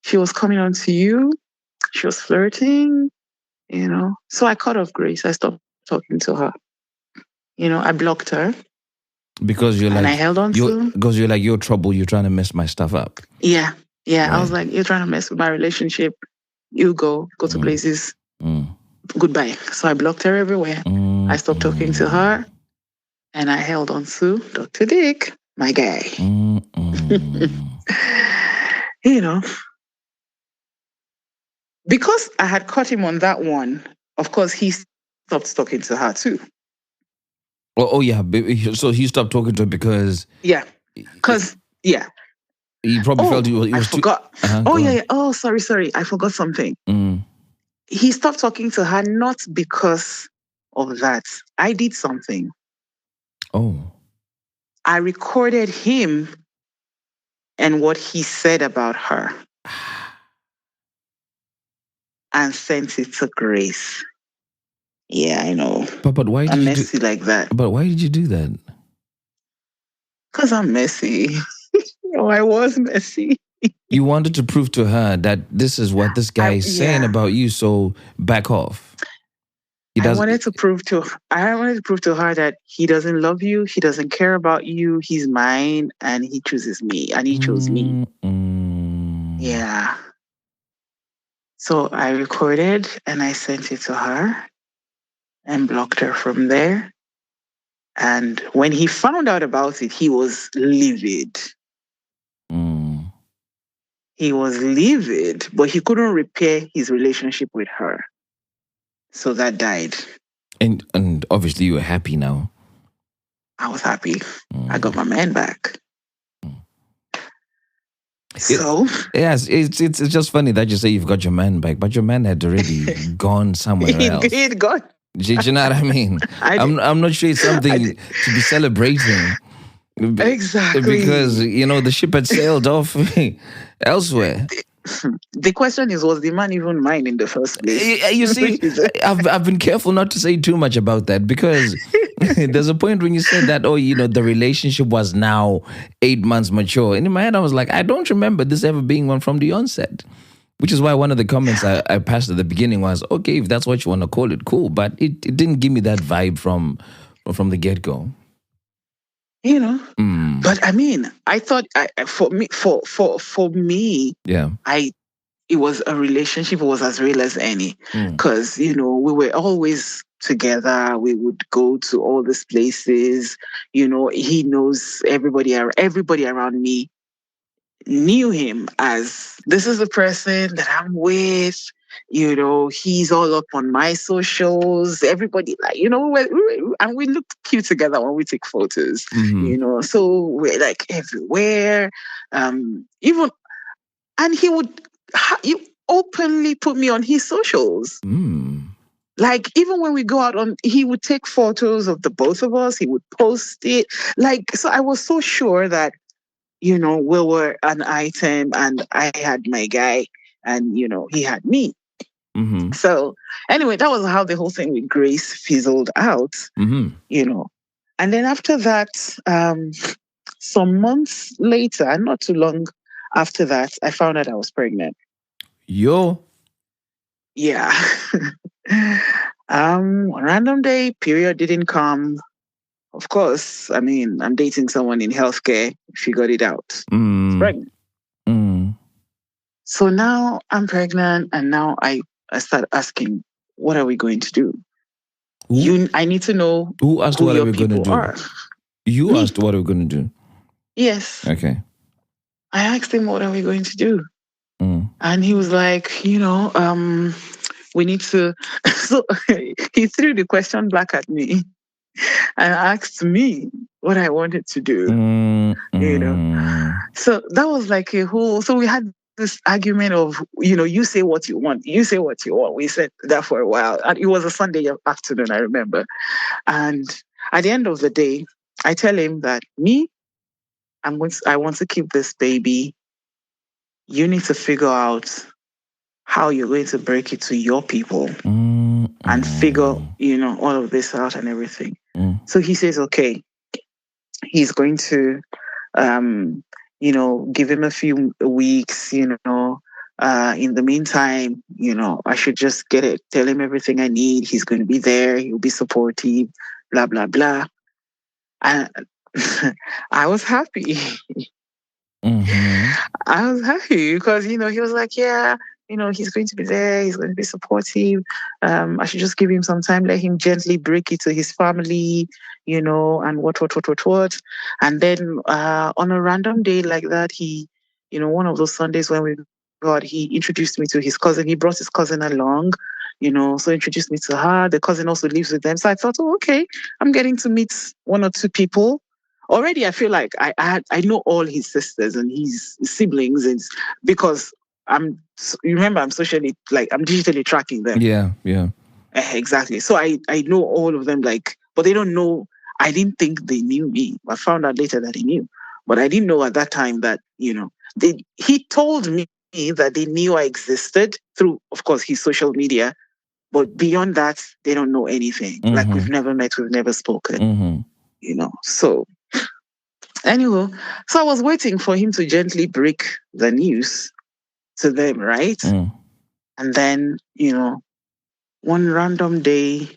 she was coming on to you. She was flirting, So I cut off Grace. I stopped talking to her. I blocked her. Because you're and like, I held on to. Because you're like, you're trouble. You're trying to mess my stuff up. Yeah. Yeah. Right. I was like, you're trying to mess with my relationship. You go to places. Goodbye. So I blocked her everywhere. I stopped talking to her. And I held on to Dr. Dick, my guy. Because I had caught him on that one, of course, he stopped talking to her too. Oh yeah. So he stopped talking to her because... Yeah. Because, yeah. He probably felt it was I forgot. Yeah. Oh, sorry. I forgot something. He stopped talking to her not because of that. I did something. Oh. I recorded him and what he said about her and sent it to Grace. Yeah, I know. But why did I'm you messy like that? But why did you do that? Because I'm messy. I was messy. You wanted to prove to her that this is what this guy is saying about you, so back off. I wanted to prove to her that he doesn't love you, he doesn't care about you, he's mine, and he chooses me, and he chose me. Yeah. So I recorded and I sent it to her and blocked her from there. And when he found out about it, he was livid. He was livid, but he couldn't repair his relationship with her. So that died. And obviously you were happy now. I was happy. I got my man back. So yes, it's just funny that you say you've got your man back, but your man had already gone somewhere else. He'd gone. Do you know what I mean? I'm not sure it's something to be celebrating. Exactly. Because, the ship had sailed off elsewhere. The question is, was the man even mine in the first place? You see, I've been careful not to say too much about that because there's a point when you said that, the relationship was now 8 months mature. And in my head, I was like, I don't remember this ever being one from the onset. Which is why one of the comments I passed at the beginning was, okay, if that's what you want to call it, cool. But it didn't give me that vibe from the get-go. But I mean, I thought for me, yeah, it was a relationship. It was as real as any, because we were always together. We would go to all these places. He knows everybody around me knew him as, this is the person that I'm with. He's all up on my socials. Everybody and we looked cute together when we take photos. So we're like everywhere. And he would openly put me on his socials. Like even when we go out he would take photos of the both of us. He would post it. So I was so sure that we were an item, and I had my guy, and he had me. So anyway, that was how the whole thing with Grace fizzled out. And then after that, some months later, not too long after that, I found out I was pregnant. Yo. Yeah. Random day, period didn't come. Of course, I mean, I'm dating someone in healthcare. Figured it out. I was pregnant. So now I'm pregnant, and now I start asking, what are we going to do? I need to know who asked what are we going to do. You asked what are we going to do? Yes. Okay. I asked him, what are we going to do? And he was like, we need to. So he threw the question back at me and asked me what I wanted to do. So that was like so we had this argument of, you say what you want. You say what you want. We said that for a while. And it was a Sunday afternoon, I remember. And at the end of the day, I tell him that I want to keep this baby you need to figure out how you're going to break it to your people and figure, all of this out and everything. So he says, okay, he's going to, give him a few weeks, in the meantime, I should just tell him everything I need. He's going to be there. He'll be supportive, blah, blah, blah. And I was happy. I was happy because, he was like, yeah, he's going to be there. He's going to be supportive. I should just give him some time, let him gently break it to his family, and what. And then on a random day like that, he, one of those Sundays when he introduced me to his cousin. He brought his cousin along, so introduced me to her. The cousin also lives with them. So I thought, oh, okay, I'm getting to meet one or two people. Already, I feel like I know all his sisters and his siblings, and because I'm socially, I'm digitally tracking them. Yeah. Exactly. So I know all of them, but they don't know. I didn't think they knew me. I found out later that they knew, but I didn't know at that time that he told me that they knew I existed through, of course, his social media, but beyond that, they don't know anything. Like we've never met, we've never spoken. So. Anyway, so I was waiting for him to gently break the news to them, right? And then, one random day,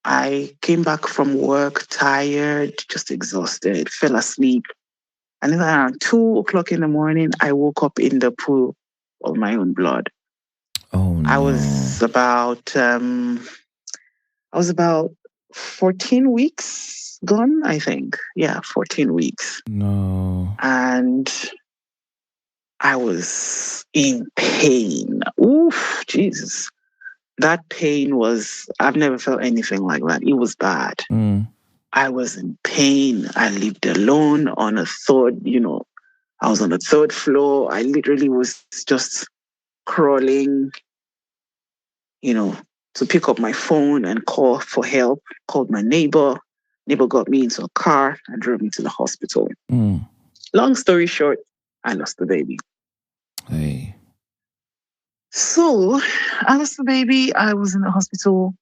I came back from work, tired, just exhausted, fell asleep. And then around 2:00 in the morning, I woke up in the pool of my own blood. Oh, no. I was about 14 weeks gone, I think. Yeah, 14 weeks. No. And I was in pain. Oof, Jesus. That pain I've never felt anything like that. It was bad. I was in pain. I lived alone on a third, I was on the third floor. I literally was just crawling, to pick up my phone and call for help. Called my neighbor. Neighbor got me into a car and drove me to the hospital. Long story short, I lost the baby. Hey. So I lost the baby. I was in the hospital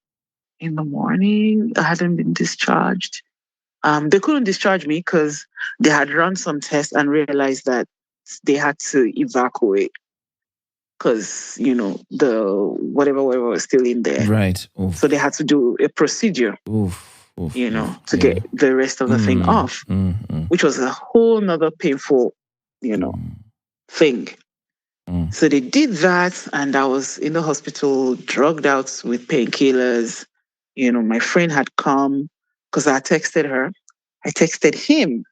in the morning. I hadn't been discharged. They couldn't discharge me because they had run some tests and realized that they had to evacuate because, the whatever was still in there. Right. Oof. So they had to do a procedure, to get the rest of the thing off, which was a whole nother painful, thing. So they did that, and I was in the hospital, drugged out with painkillers. My friend had come because I texted her. I texted him,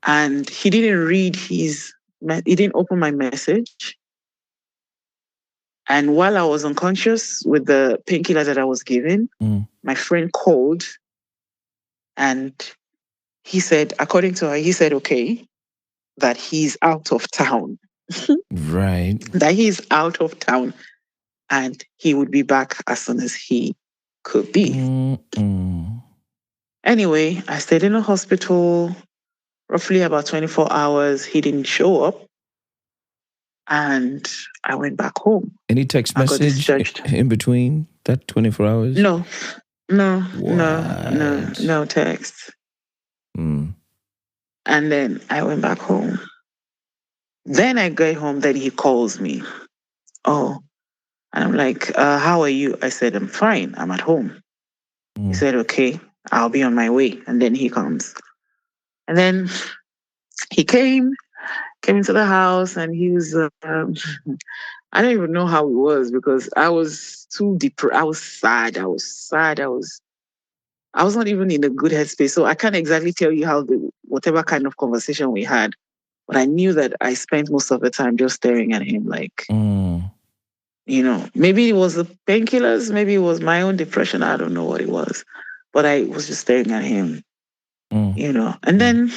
and he didn't read he didn't open my message. And while I was unconscious with the painkillers that I was given, my friend called, and he said, according to her, he said, okay, that he's out of town. Right. That he's out of town and he would be back as soon as he could be. Anyway, I stayed in a hospital roughly about 24 hours. He didn't show up. And I went back home. Any text message in between that 24 hours? No text. And then I went back home. Then I get home, then he calls me. Oh, and I'm like, how are you? I said, I'm fine. I'm at home. He said, okay, I'll be on my way. And then he comes. And then he came into the house, and he was, I don't even know how it was because I was too deep. I was sad. I was not even in a good headspace. So I can't exactly tell you how whatever kind of conversation we had. But I knew that I spent most of the time just staring at him like, maybe it was the painkillers, maybe it was my own depression. I don't know what it was. But I was just staring at him, And then,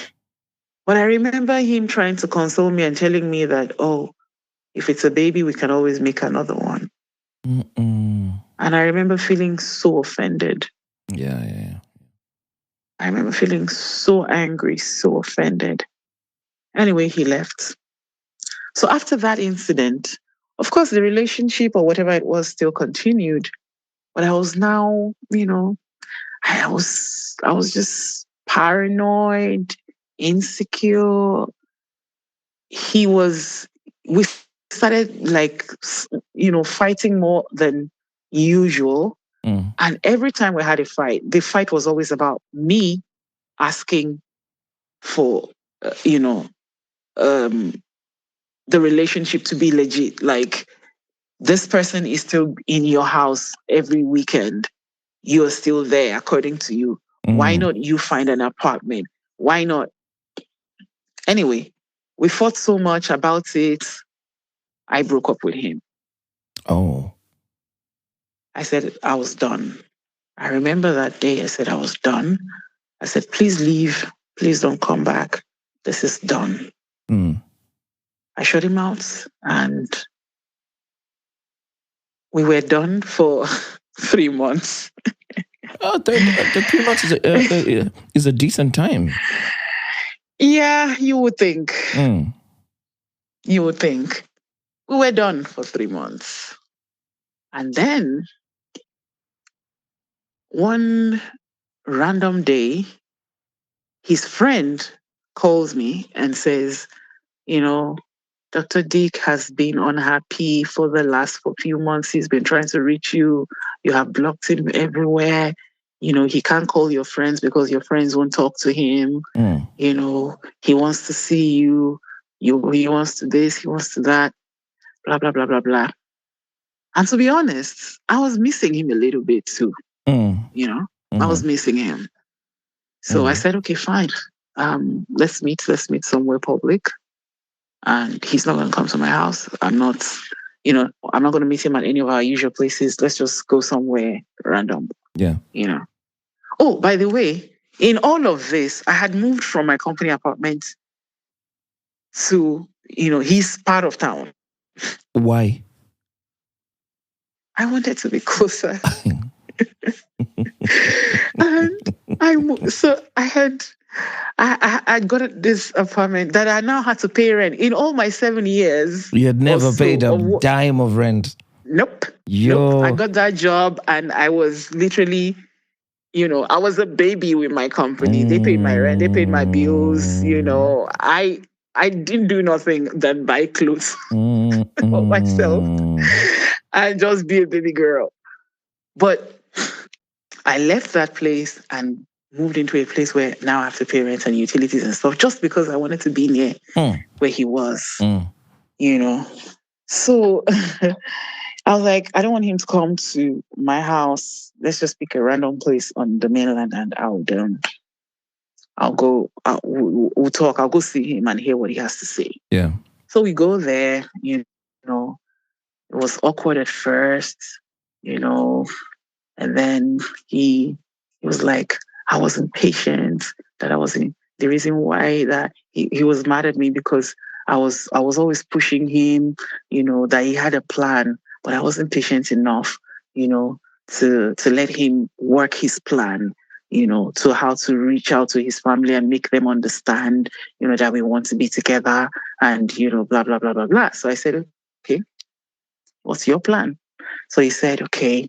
but I remember him trying to console me and telling me that, oh, if it's a baby, we can always make another one. And I remember feeling so offended. Yeah. I remember feeling so angry, so offended. Anyway, he left. So after that incident, of course, the relationship or whatever it was still continued. But I was now, I was just paranoid, insecure. We started like, fighting more than usual. And every time we had a fight, the fight was always about me asking for, the relationship to be legit. Like, this person is still in your house every weekend. You're still there, according to you. Why not you find an apartment? Why not? Anyway, we fought so much about it. I broke up with him. Oh. I said I was done. I remember that day I said I was done. I said, please leave. Please don't come back. This is done. I shut him out and we were done for 3 months. Oh, the 3 months is a decent time. Yeah, you would think. You would think. We were done for 3 months. And then one random day, his friend calls me and says, Dr. Dick has been unhappy for the last few months. He's been trying to reach you. You have blocked him everywhere. He can't call your friends because your friends won't talk to him. He wants to see you. He wants to this, he wants to that, blah, blah, blah, blah, blah. And to be honest, I was missing him a little bit too. I was missing him. So I said, okay, fine. Let's meet somewhere public. And he's not going to come to my house. I'm not going to meet him at any of our usual places. Let's just go somewhere random. Yeah. Oh, by the way, in all of this, I had moved from my company apartment to, his part of town. Why? I wanted to be closer. And I got this apartment that I now had to pay rent. In all my 7 years, you had never paid a dime of rent. Nope. Nope. I got that job and I was literally, I was a baby with my company. They paid my rent, they paid my bills. I didn't do nothing than buy clothes for myself and just be a baby girl. But I left that place and moved into a place where now I have to pay rent and utilities and stuff just because I wanted to be near where he was, So I was like, I don't want him to come to my house. Let's just pick a random place on the mainland and we'll talk. I'll go see him and hear what he has to say. Yeah. So we go there, it was awkward at first, and then he was like, I wasn't patient, that I wasn't, the reason why that he was mad at me because I was always pushing him, that he had a plan, but I wasn't patient enough, to let him work his plan, to how to reach out to his family and make them understand, that we want to be together and, blah, blah, blah, blah, blah. So I said, okay, what's your plan? So he said, okay,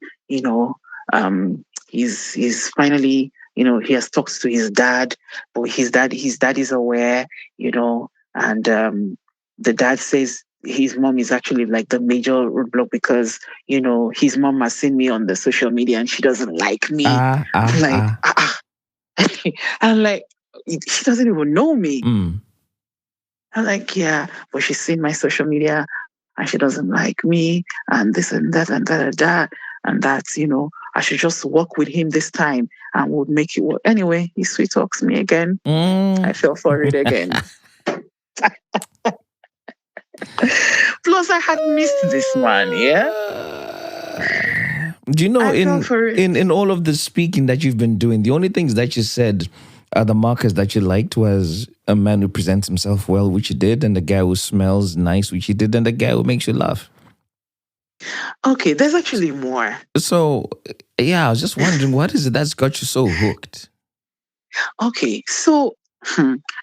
he's finally, he has talked to his dad, but his dad is aware, and the dad says his mom is actually like the major roadblock because, his mom has seen me on the social media and she doesn't like me. I'm like, she doesn't even know me. I'm like, yeah, but she's seen my social media and she doesn't like me and this and that and that and that. And that's, I should just work with him this time and would make it work. Anyway, he sweet talks me again. I fell for it again. Plus, I had missed this man, yeah? Do you know, in all of the speaking that you've been doing, the only things that you said are the markers that you liked was a man who presents himself well, which you did, and the guy who smells nice, which you did, and the guy who makes you laugh. Okay, there's actually more. So, yeah, I was just wondering, what is it that's got you so hooked? Okay, so,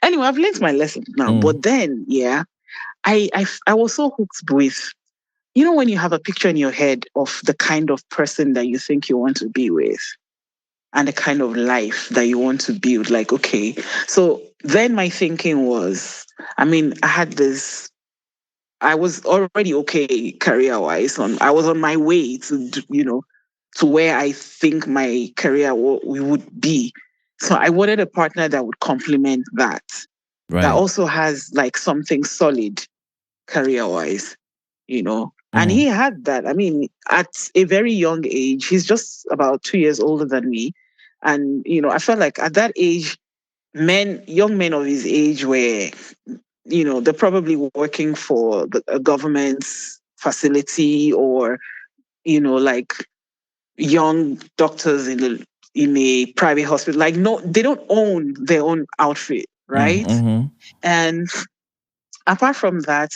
anyway, I've learned my lesson now. But then, I was so hooked with, you know, when you have a picture in your head of the kind of person that you think you want to be with and the kind of life that you want to build. Like, okay, so then my thinking was, I mean, I was already okay career-wise. I was on my way to, to where I think my career we would be. So I wanted a partner that would complement that. Right. That also has like something solid career-wise, And he had that. I mean, at a very young age, he's just about 2 years older than me. And, I felt like at that age, young men of his age were, they're probably working for a government's facility or, like young doctors in a private hospital. Like, no, they don't own their own outfit, right? Mm-hmm. And apart from that,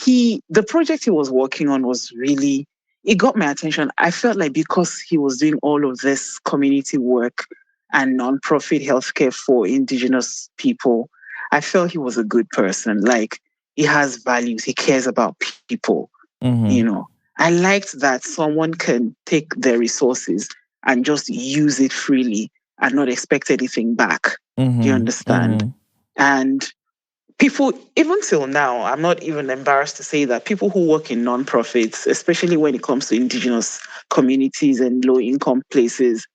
the project he was working on was really, it got my attention. I felt like because he was doing all of this community work and nonprofit healthcare for indigenous people, I felt he was a good person. Like, he has values, he cares about people, I liked that someone can take their resources and just use it freely and not expect anything back. Do you understand? And people, even till now, I'm not even embarrassed to say that people who work in nonprofits, especially when it comes to indigenous communities and low-income places,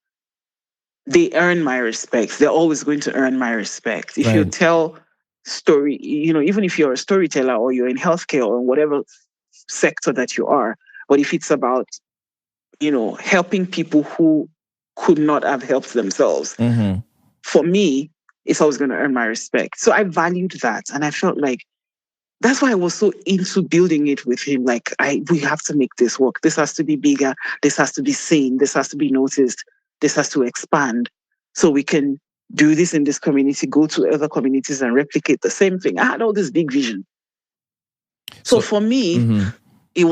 they earn my respect. They're always going to earn my respect. If you tell story, even if you're a storyteller or you're in healthcare or in whatever sector that you are, but if it's about, helping people who could not have helped themselves, for me, it's always going to earn my respect. So I valued that. And I felt like that's why I was so into building it with him. Like, we have to make this work. This has to be bigger. This has to be seen. This has to be noticed. This has to expand so we can do this in this community, go to other communities and replicate the same thing. I had all this big vision. So for me, we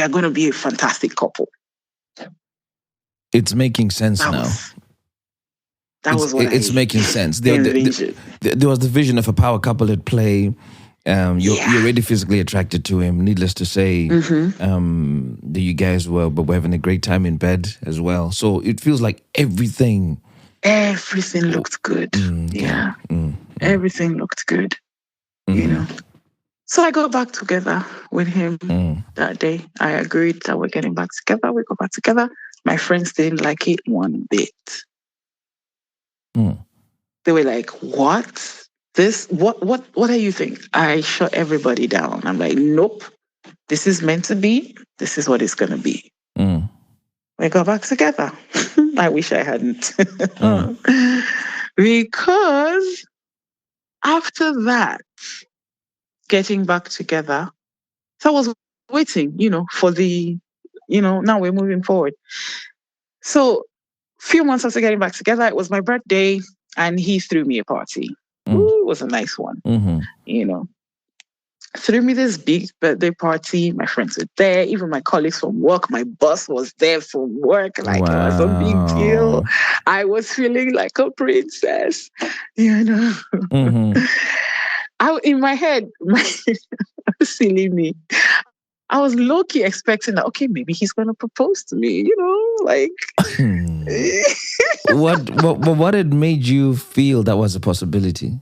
are going to be a fantastic couple. It's making sense now. It's making sense. There was the vision of a power couple at play. You're already physically attracted to him. Needless to say, that you guys were having a great time in bed as well. So it feels like everything looked good. Everything looked good. So I got back together with him that day. I agreed that we're getting back together. We got back together. My friends didn't like it one bit. They were like, what? What do you think? I shut everybody down. I'm like, nope. This is meant to be. This is what it's going to be. We got back together. I wish I hadn't. Because after that, getting back together, so I was waiting, for the, now we're moving forward. So a few months after getting back together, it was my birthday and he threw me a party. Ooh, it was a nice one. Threw me this big birthday party. My friends were there, even my colleagues from work. My boss was there from work. Like, it was a big deal. I was feeling like a princess, in my head, silly me, I was low-key expecting that, okay, maybe he's going to propose to me, like. What had made you feel that was a possibility?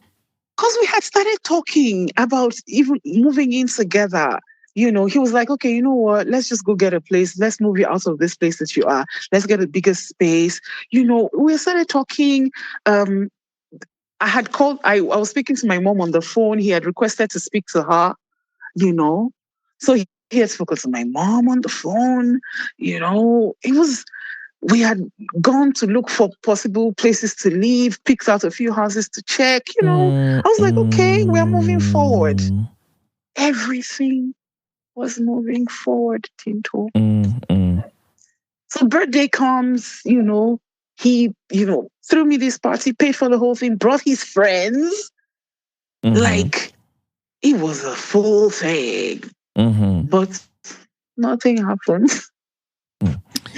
Because we had started talking about even moving in together. He was like, okay, you know what? Let's just go get a place. Let's move you out of this place that you are. Let's get a bigger space. We started talking. I had called, I was speaking to my mom on the phone. He had requested to speak to her, So he had spoken to my mom on the phone. We had gone to look for possible places to live, picked out a few houses to check, I was like, okay, we're moving forward. Everything was moving forward, Tinto. So birthday comes, he, threw me this party, paid for the whole thing, brought his friends. Like, it was a full thing. But nothing happened.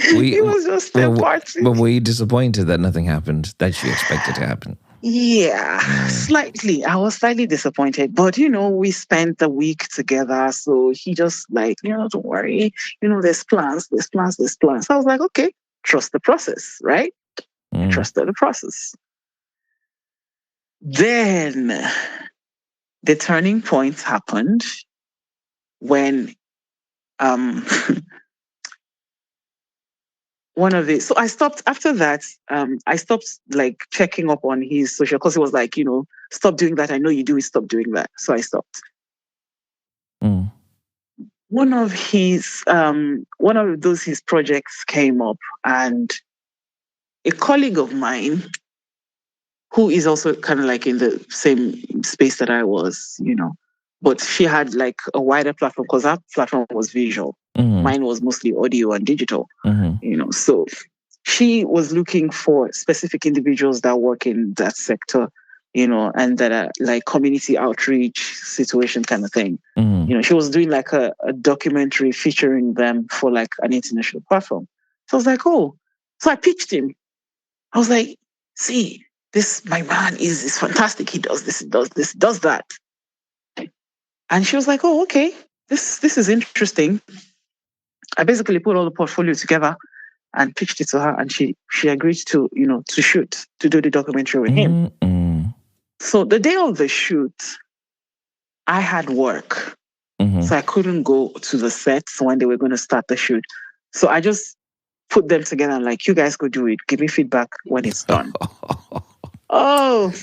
It was just a party. But were you disappointed that nothing happened that you expected to happen? Yeah, slightly. I was slightly disappointed, but we spent the week together. So he just like, don't worry, there's plans, there's plans, there's plans. So I was like, okay, trust the process, right? I trusted the process. Then the turning point happened when um one of it. So I stopped after that. I stopped like checking up on his social because he was like, stop doing that. I know you do it. Stop doing that. So I stopped. One of his projects came up, and a colleague of mine who is also kind of like in the same space that I was, but she had like a wider platform because our platform was visual. Mine was mostly audio and digital, so she was looking for specific individuals that work in that sector, and that are like community outreach situation kind of thing. She was doing like a documentary featuring them for like an international platform. So I was like, oh, so I pitched him. I was like, see, my man is fantastic. He does this, he does this, does that. And she was like, oh, okay, this is interesting. I basically put all the portfolio together and pitched it to her, and she agreed to to do the documentary with him. So the day of the shoot, I had work, so I couldn't go to the sets when they were going to start the shoot. So I just put them together and like, you guys go do it. Give me feedback when it's done. Oh,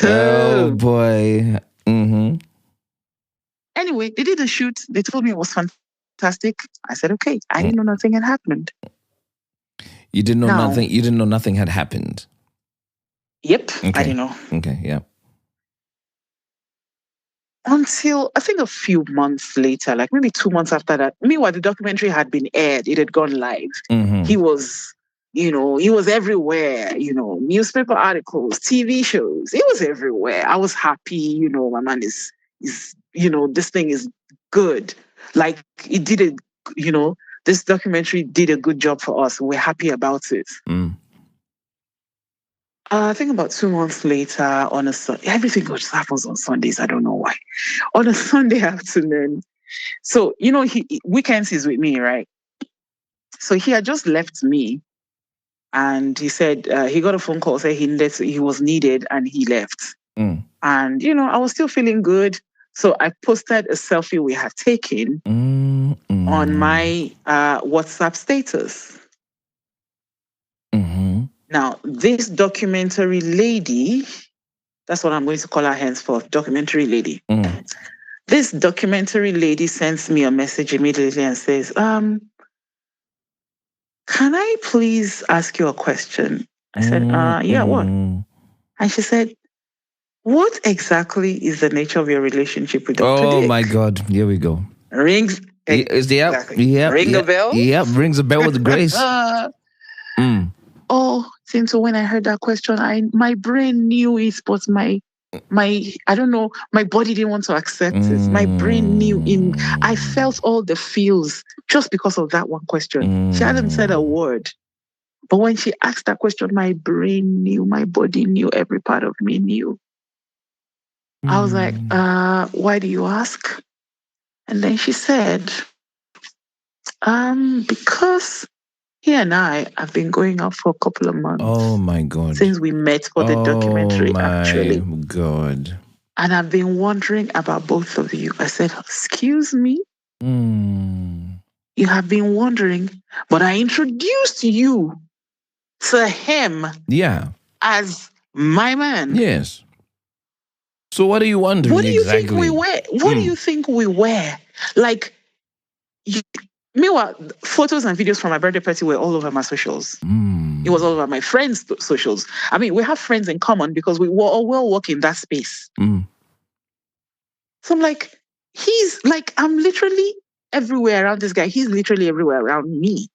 oh boy. Anyway, they did the shoot. They told me it was fantastic. I said, okay. I didn't know nothing had happened. You didn't know nothing. You didn't know nothing had happened. Yep, okay. I didn't know. Okay, yeah. Until I think a few months later, like maybe 2 months after that. Meanwhile, the documentary had been aired. It had gone live. He was, he was everywhere. Newspaper articles, TV shows. It was everywhere. I was happy. My man is this thing is good. Like it did this documentary did a good job for us. We're happy about it. I think about 2 months later on everything just happens on Sundays. I don't know why. On a Sunday afternoon. So, weekends he's with me, right? So he had just left me, and he said he got a phone call saying he was needed, and he left. And, I was still feeling good. So I posted a selfie we had taken on my WhatsApp status. Now, this documentary lady, that's what I'm going to call her henceforth, documentary lady. This documentary lady sends me a message immediately and says, can I please ask you a question? I said, yeah, what? And she said, what exactly is the nature of your relationship with Dr. Dick? Oh my God, here we go. Rings. Exactly. Ring a bell? Yep, rings a bell with grace. Oh, since when I heard that question, my brain knew it, but my I don't know, my body didn't want to accept it. My brain knew I felt all the feels just because of that one question. She hadn't said a word. But when she asked that question, my brain knew, my body knew, every part of me knew. I was like, why do you ask? And then she said, because he and I have been going out for a couple of months. Oh my God. Since we met for the documentary, actually. Oh my God. And I've been wondering about both of you. I said, excuse me? You have been wondering, but I introduced you to him. Yeah. As my man. Yes. So what are you wondering? What do you think we were? What do you think we were? Like, meanwhile, photos and videos from my birthday party were all over my socials. It was all over my friends' socials. I mean, we have friends in common because we all work in that space. So I'm like, I'm literally everywhere around this guy. He's literally everywhere around me.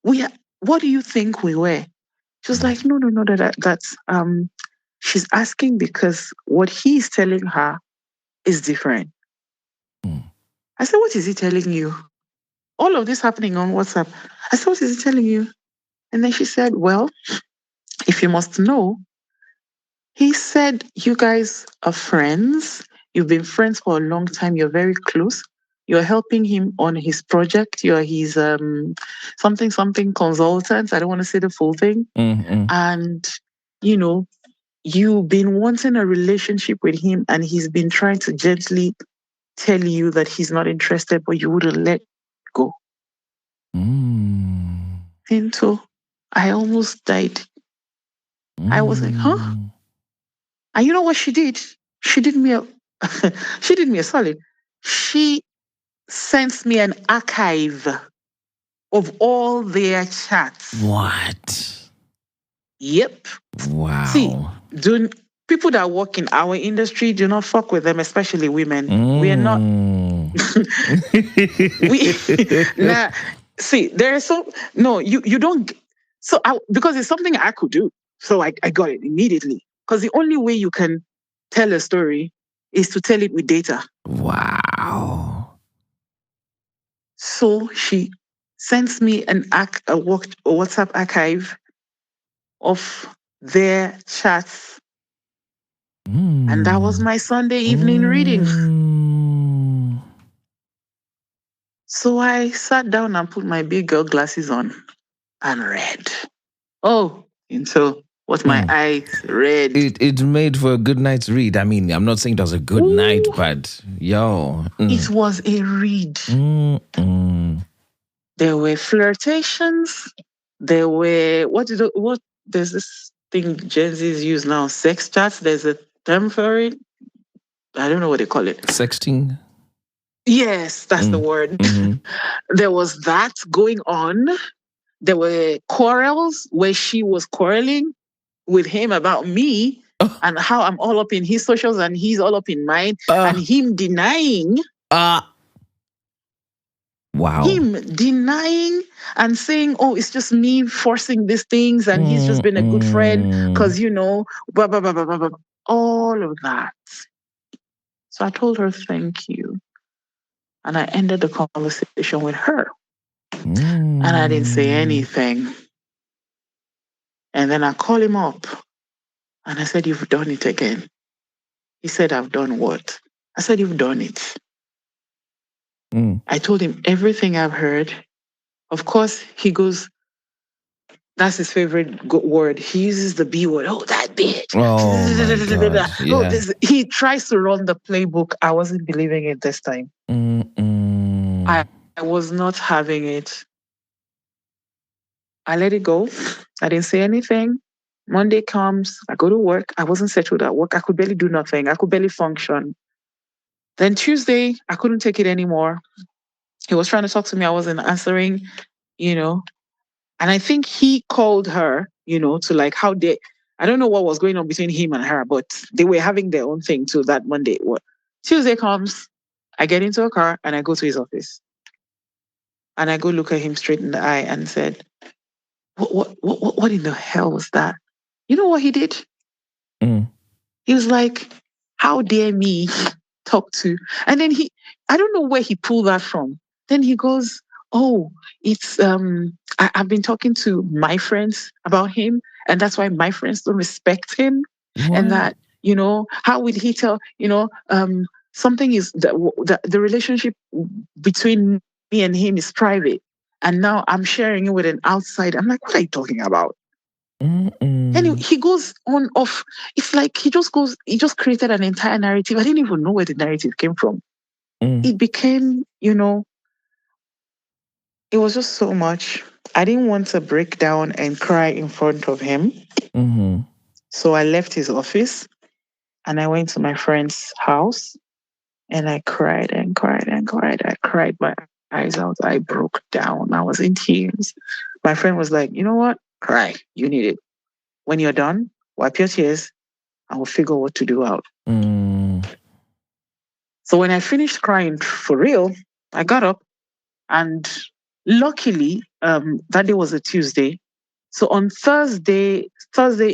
What do you think we were? She was like, no, that's she's asking because what he's telling her is different. I said, what is he telling you? All of this happening on WhatsApp. I said, what is he telling you? And then she said, well, if you must know, He said, you guys are friends. You've been friends for a long time. You're very close. You're helping him on his project. You're his something consultant. I don't want to say the full thing. Mm-hmm. And, you know, you've been wanting a relationship with him and he's been trying to gently tell you that he's not interested, but you wouldn't let go. And so I almost died. I was like, huh? And you know what she did? She did me a she did me a solid. She sent me an archive of all their chats. What? Yep. Wow. See, people that work in our industry, do not fuck with them, especially women. We are not. Nah, see, there is so no. You don't. So because it's something I could do, so I got it immediately. Because the only way you can tell a story is to tell it with data. Wow. So she sends me a WhatsApp archive of their chats. And that was my Sunday evening reading. So I sat down and put my big girl glasses on and read. Oh, until what my eyes read. It made for a good night's read. I mean, I'm not saying it was a good night, but yo. It was a read. There were flirtations. There were, there's this thing Gen Zs use now, sex chats. There's a term for it. I don't know what they call it. Sexting? Yes, that's the word. There was that going on. There were quarrels where she was quarreling with him about me and how I'm all up in his socials and he's all up in mine. And him denying. Wow. Him denying and saying, oh, it's just me forcing these things and he's just been a good friend because, blah, blah, blah, blah, blah, blah. All of that. So I told her, thank you. And I ended the conversation with her. And I didn't say anything. And then I called him up and I said, you've done it again. He said, I've done what? I said, you've done it. I told him everything I've heard. Of course, he goes, that's his favorite word. He uses the B word. Oh, that bitch. Oh, my God. Yeah. He tries to run the playbook. I wasn't believing it this time. I was not having it. I let it go. I didn't say anything. Monday comes. I go to work. I wasn't settled at work. I could barely do nothing. I could barely function. Then Tuesday, I couldn't take it anymore. He was trying to talk to me. I wasn't answering, And I think he called her, to like how I don't know what was going on between him and her, but they were having their own thing too that Monday. Tuesday comes, I get into a car and I go to his office. And I go look at him straight in the eye and said, what in the hell was that? You know what he did? He was like, how dare me talk to? And then I don't know where he pulled that from. Then he goes, oh, it's, I've been talking to my friends about him. And that's why my friends don't respect him. What? And that, how would he tell, something is the relationship between me and him is private. And now I'm sharing it with an outsider. I'm like, what are you talking about? And he goes on off. It's like he just created an entire narrative. I didn't even know where the narrative came from. It became, it was just so much. I didn't want to break down and cry in front of him. So I left his office and I went to my friend's house and I cried and cried and cried. I cried my eyes out. I broke down. I was in tears. My friend was like, you know what? Cry. You need it. When you're done, wipe your tears and we'll figure what to do out. So when I finished crying for real, I got up and luckily, that day was a Tuesday. So on Thursday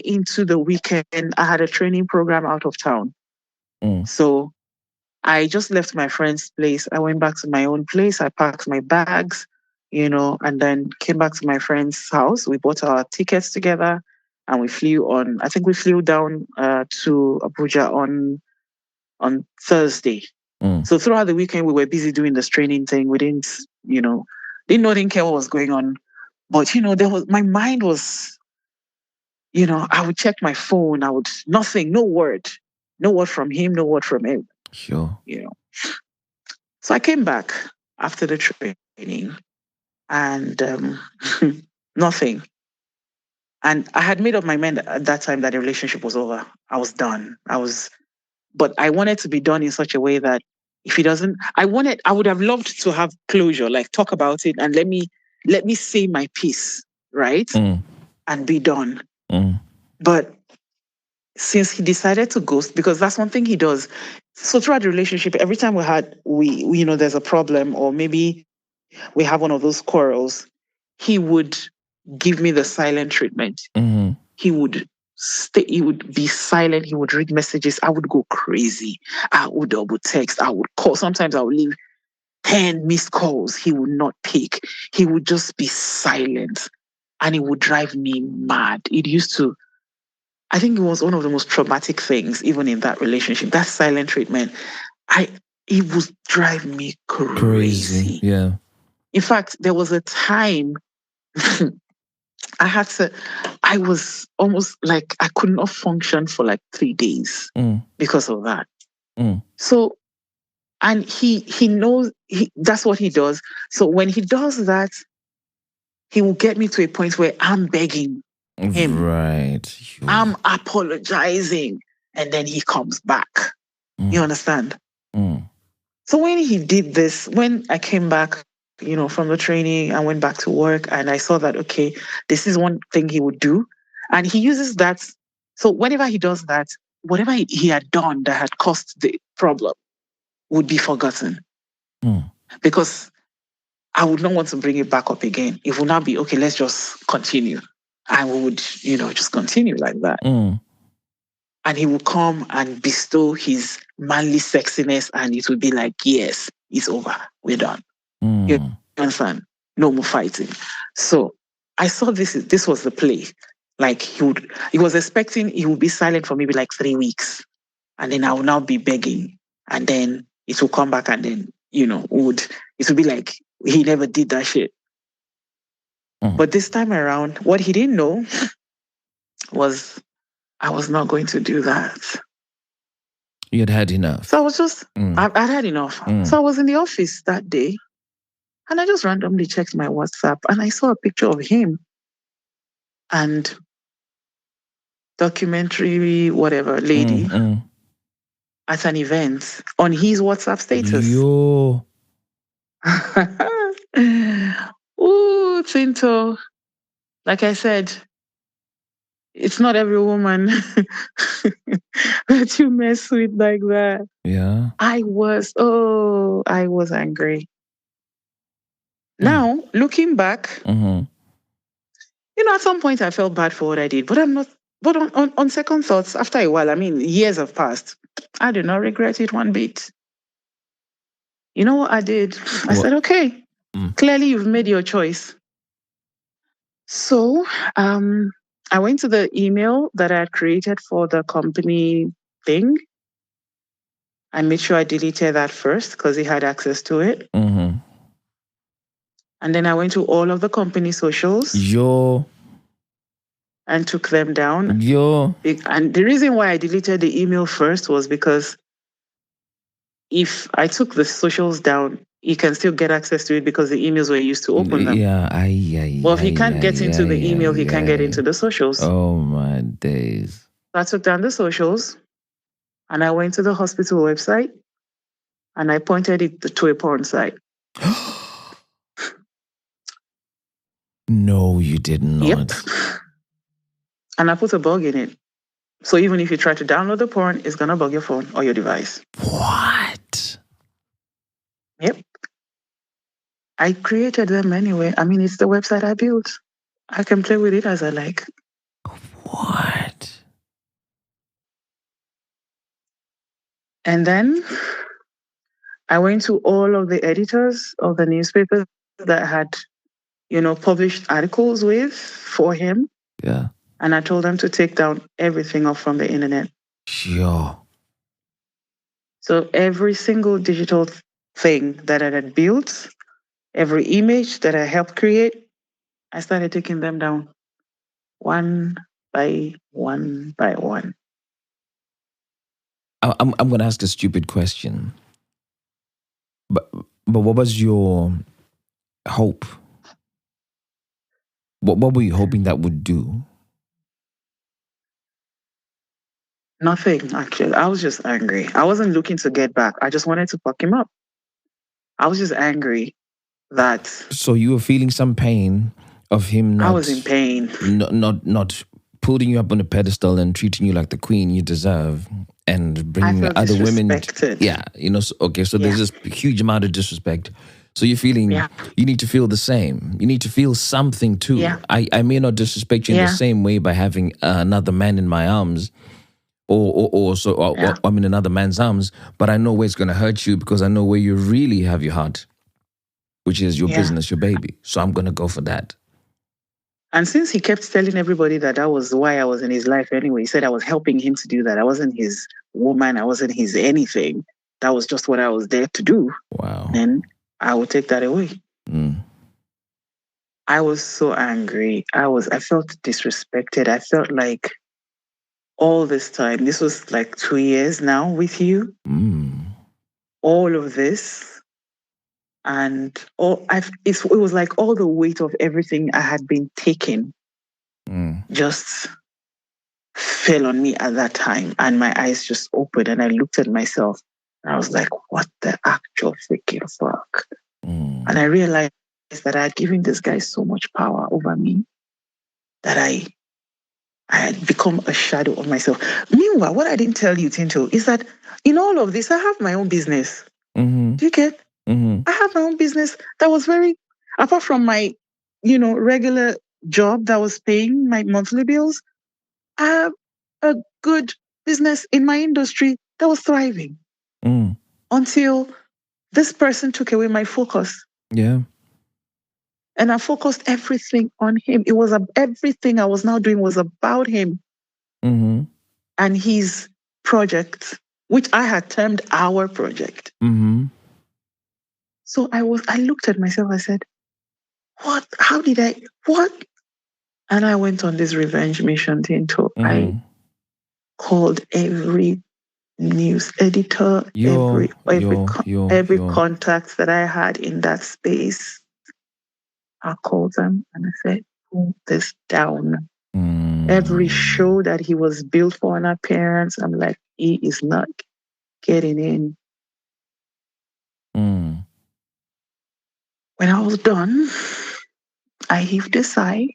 into the weekend, I had a training program out of town. So I just left my friend's place. I went back to my own place. I packed my bags, and then came back to my friend's house. We bought our tickets together and we flew down to Abuja on Thursday. So throughout the weekend, we were busy doing this training thing. We didn't care what was going on. But, my mind was, I would check my phone. No word from him, no word from him. Sure. So I came back after the training and nothing. And I had made up my mind at that time that the relationship was over. I was done. But I wanted to be done in such a way that if he doesn't, I would have loved to have closure, like talk about it and let me say my piece, right? And be done. But since he decided to ghost, because that's one thing he does. So throughout the relationship, every time we there's a problem or maybe we have one of those quarrels, he would give me the silent treatment. He would be silent. He would read messages. I would go crazy. I would double text. I would call. Sometimes I would leave 10 missed calls. He would not pick. He would just be silent. And it would drive me mad. I think it was one of the most traumatic things, even in that relationship, that silent treatment. It would drive me crazy. Yeah. In fact, there was a time I was almost like I could not function for like 3 days because of that. So, and he knows that's what he does. So when he does that, he will get me to a point where I'm begging him. Right. I'm apologizing. And then he comes back. You understand? So when he did this, when I came back, from the training, I went back to work and I saw that, okay, this is one thing he would do. And he uses that. So whenever he does that, whatever he had done that had caused the problem would be forgotten. Because I would not want to bring it back up again. It would not be, okay, let's just continue. And we would, just continue like that. And he would come and bestow his manly sexiness and it would be like, yes, it's over. We're done. You understand? No more fighting. So I saw this was the play. Like he was expecting he would be silent for maybe like 3 weeks. And then I would now be begging. And then it will come back and then, it would be like he never did that shit. But this time around, what he didn't know was I was not going to do that. You had enough. So I was just, I'd had enough. So I was in the office that day and I just randomly checked my WhatsApp and I saw a picture of him and documentary, whatever, lady at an event on his WhatsApp status. Yo. Ooh, Tinto. Like I said, it's not every woman that you mess with like that. Yeah. I was angry. Now, looking back, at some point I felt bad for what I did, but I'm not. But on second thoughts, after a while, years have passed. I do not regret it one bit. You know what I did? I said, okay, clearly you've made your choice. So I went to the email that I had created for the company thing. I made sure I deleted that first because he had access to it. And then I went to all of the company socials. And took them down. And the reason why I deleted the email first was because if I took the socials down, he can still get access to it because the emails were used to open them. Well, if he can't get into the email, he can't get into the socials. Oh, my days. So I took down the socials and I went to the hospital website and I pointed it to a porn site. No, you did not. Yep. And I put a bug in it. So even if you try to download the porn, it's going to bug your phone or your device. What? Yep. I created them anyway. It's the website I built. I can play with it as I like. What? And then I went to all of the editors of the newspapers that had, published articles for him. Yeah. And I told them to take down everything off from the internet. Sure. So every single digital thing that I had built, every image that I helped create, I started taking them down one by one by one. I'm going to ask a stupid question. But what was your hope? What were you hoping that would do? Nothing, actually. I was just angry. I wasn't looking to get back. I just wanted to fuck him up. I was just angry that... So you were feeling some pain of him not... I was in pain. Not putting you up on a pedestal and treating you like the queen you deserve and bringing other women... Yeah, so there's this huge amount of disrespect. So you're feeling, you need to feel the same. You need to feel something too. Yeah. I may not disrespect you in the same way by having another man in my arms or I'm in another man's arms, but I know where it's going to hurt you because I know where you really have your heart, which is your business, your baby. So I'm going to go for that. And since he kept telling everybody that was why I was in his life anyway, he said I was helping him to do that. I wasn't his woman. I wasn't his anything. That was just what I was there to do. Wow. And I would take that away. Mm. I was so angry. I felt disrespected. I felt like all this time, this was like 2 years now with you, all of this, and it was like all the weight of everything I had been taking just fell on me at that time, and my eyes just opened, and I looked at myself, and I was like, what the actual freaking fuck? And I realized that I had given this guy so much power over me that I had become a shadow of myself. Meanwhile, what I didn't tell you, Tinto, is that in all of this, I have my own business. Do you get? I have my own business that was apart from my, regular job that was paying my monthly bills, I have a good business in my industry that was thriving until this person took away my focus. Yeah. And I focused everything on him. It was everything I was now doing was about him and his project, which I had termed our project. So I looked at myself, I said, what? How did I, what? And I went on this revenge mission, Tinto. I called every news editor, every contact that I had in that space. I called them and I said, pull this down. Every show that he was built for an appearance, I'm like, he is not getting in. When I was done, I heaved a sigh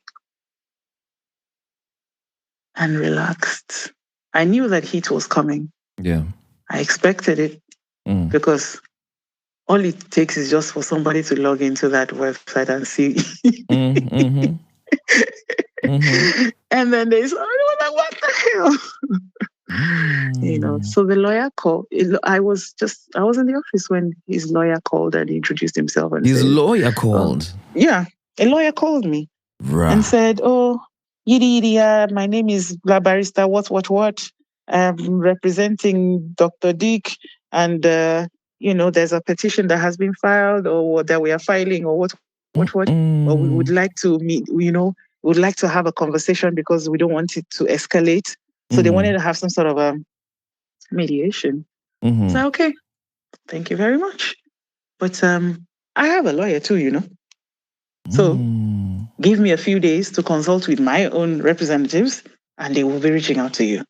and relaxed. I knew that heat was coming. Yeah. I expected it because all it takes is just for somebody to log into that website and see. And then they said, I was like, what the hell? So the lawyer called. I was in the office when his lawyer called and he introduced himself. And his said, lawyer called? Yeah, a lawyer called me and said, oh, yiddy, my name is La Barista, what? I'm representing Dr. Dick and, there's a petition that has been filed or that we are filing or what, or we would like to meet, we would like to have a conversation because we don't want it to escalate. So they wanted to have some sort of a mediation. So, okay, thank you very much. But I have a lawyer too, So give me a few days to consult with my own representatives and they will be reaching out to you.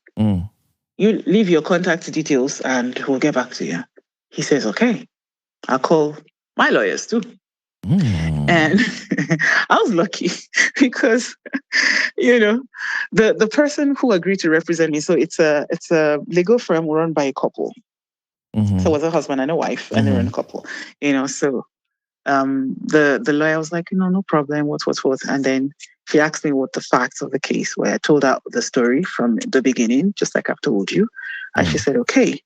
You leave your contact details and we'll get back to you. He says, okay, I'll call my lawyers too. And I was lucky because, the person who agreed to represent me, so it's a legal firm run by a couple. So it was a husband and a wife and they were a couple, so the lawyer was like, no problem, what. And then she asked me what the facts of the case were. I told her the story from the beginning, just like I've told you. And she said, okay,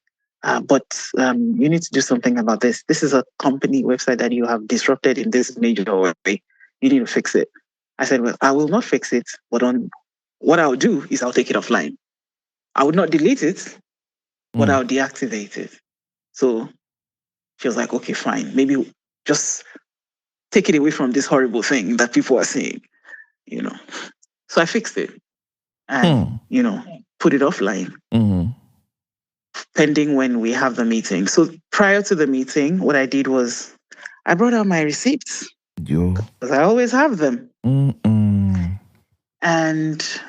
but you need to do something about this. This is a company website that you have disrupted in this major way. You need to fix it. I said, well, I will not fix it, but on what I'll do is I'll take it offline. I would not delete it, but I'll deactivate it. So she was like, okay, fine. Maybe just take it away from this horrible thing that people are saying, you know. So I fixed it and, you know, put it offline. Pending when we have the meeting. So prior to the meeting, what I did was I brought out my receipts. Because I always have them. And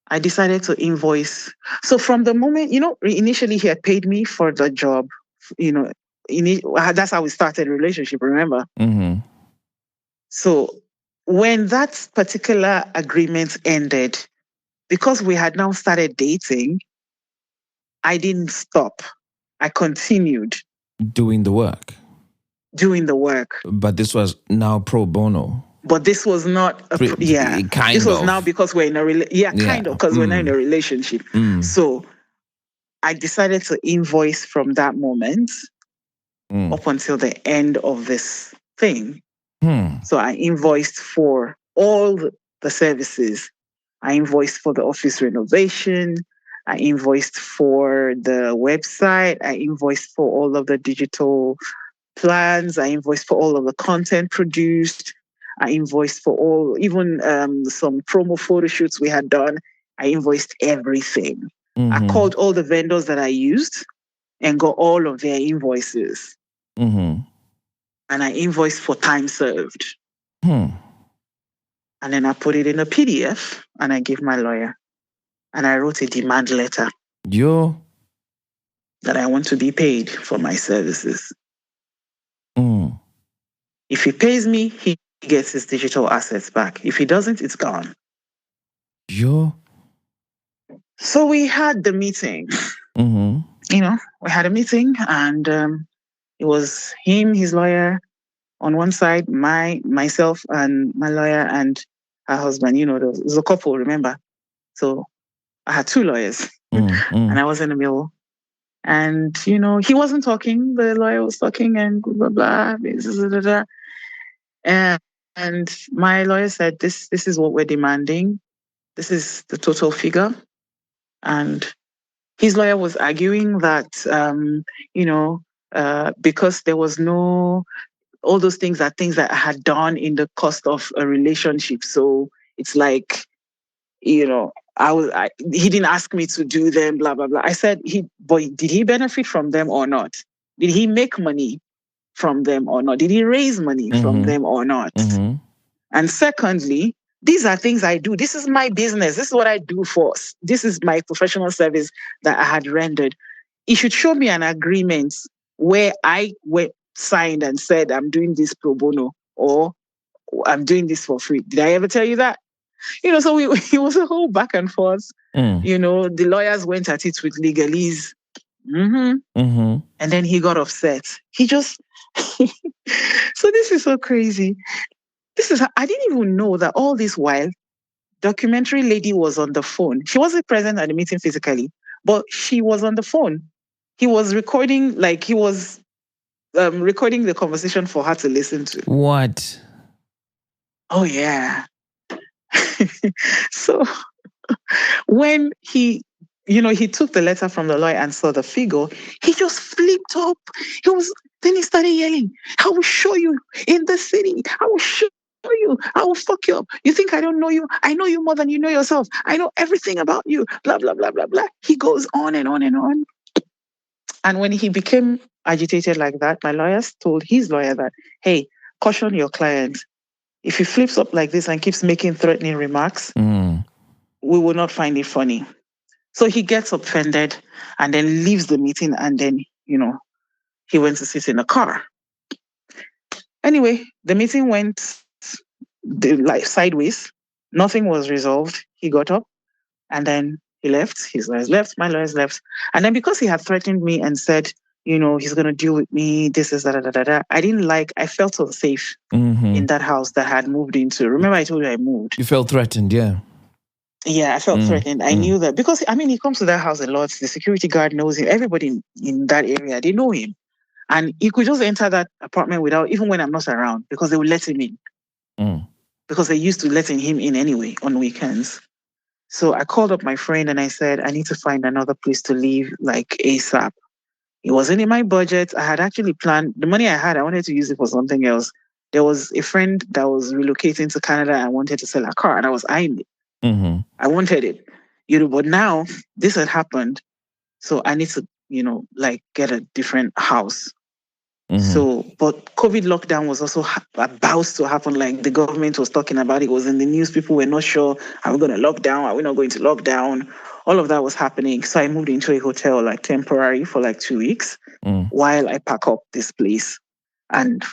I decided to invoice. So from the moment, you know, initially he had paid me for the job, you know, that's how we started a relationship, remember? So when that particular agreement ended, because we had now started dating, I didn't stop. I continued. Doing the work. But this was now pro bono. But this was not kind this was now because we're in a kind of, because we're not in a relationship. So I decided to invoice from that moment up until the end of this thing. So I invoiced for all the services. I invoiced for the office renovation. I invoiced for the website. I invoiced for all of the digital plans. I invoiced for all of the content produced. I invoiced for all, even some promo photo shoots we had done. I invoiced everything. I called all the vendors that I used and got all of their invoices. And I invoiced for time served. And then I put it in a PDF and I gave my lawyer. And I wrote a demand letter. That I want to be paid for my services. If he pays me, he gets his digital assets back. If he doesn't, it's gone. So we had the meeting. You know, we had a meeting and it was him, his lawyer on one side, myself and my lawyer and her husband. You know, there was a couple, remember? So I had two lawyers and I was in the middle. And, you know, he wasn't talking. The lawyer was talking and blah, blah, blah. And my lawyer said, this is what we're demanding. This is the total figure. And his lawyer was arguing that, you know, because there was no, all those things are things that I had done in the cost of a relationship. So it's like, you know, he didn't ask me to do them, blah, blah, blah. I said, did he benefit from them or not? Did he make money from them or not? Did he raise money from them or not? And secondly, these are things I do. This is my business. This is what I do for us. This is my professional service that I had rendered. He should show me an agreement where I signed and said, I'm doing this pro bono or I'm doing this for free. Did I ever tell you that? You know, so it was a whole back and forth. You know, the lawyers went at it with legalese. And then he got upset. He just... So this is so crazy. I didn't even know that all this while, documentary lady was on the phone. She wasn't present at the meeting physically, but she was on the phone. He was recording, like he was recording the conversation for her to listen to. What? Oh, yeah. So when he took the letter from the lawyer and saw the figure, he just flipped up. Then he started yelling, I will show you in the city. I will show you. I will fuck you up. You think I don't know you? I know you more than you know yourself. I know everything about you. Blah, blah, blah, blah, blah. He goes on and on and on. And when he became agitated like that, my lawyers told his lawyer that, hey, caution your client. If he flips up like this and keeps making threatening remarks, we will not find it funny. So he gets offended and then leaves the meeting and then, you know, he went to sit in a car. Anyway, the meeting went sideways. Nothing was resolved. He got up and then he left. His lawyers left, my lawyers left. And then because he had threatened me and said, you know, he's going to deal with me, this is da. I felt unsafe in that house that I had moved into. Remember I told you I moved. You felt threatened, yeah. Yeah, I felt threatened. I knew that because, I mean, he comes to that house a lot. The security guard knows him. Everybody in that area, they know him. And he could just enter that apartment even when I'm not around, because they would let him in. Because they used to letting him in anyway on weekends. So I called up my friend and I said, I need to find another place to live like ASAP. It wasn't in my budget. I had actually planned the money I had, I wanted to use it for something else. There was a friend that was relocating to Canada and wanted to sell a car, and I was eyeing it. Mm-hmm. I wanted it, but now this had happened. So I need to, like get a different house. Mm-hmm. So, but COVID lockdown was also about to happen. Like the government was talking about it. It was in the news. People were not sure. Are we going to lock down? Are we not going to lock down? All of that was happening. So I moved into a hotel, like temporary for like 2 weeks while I pack up this place. And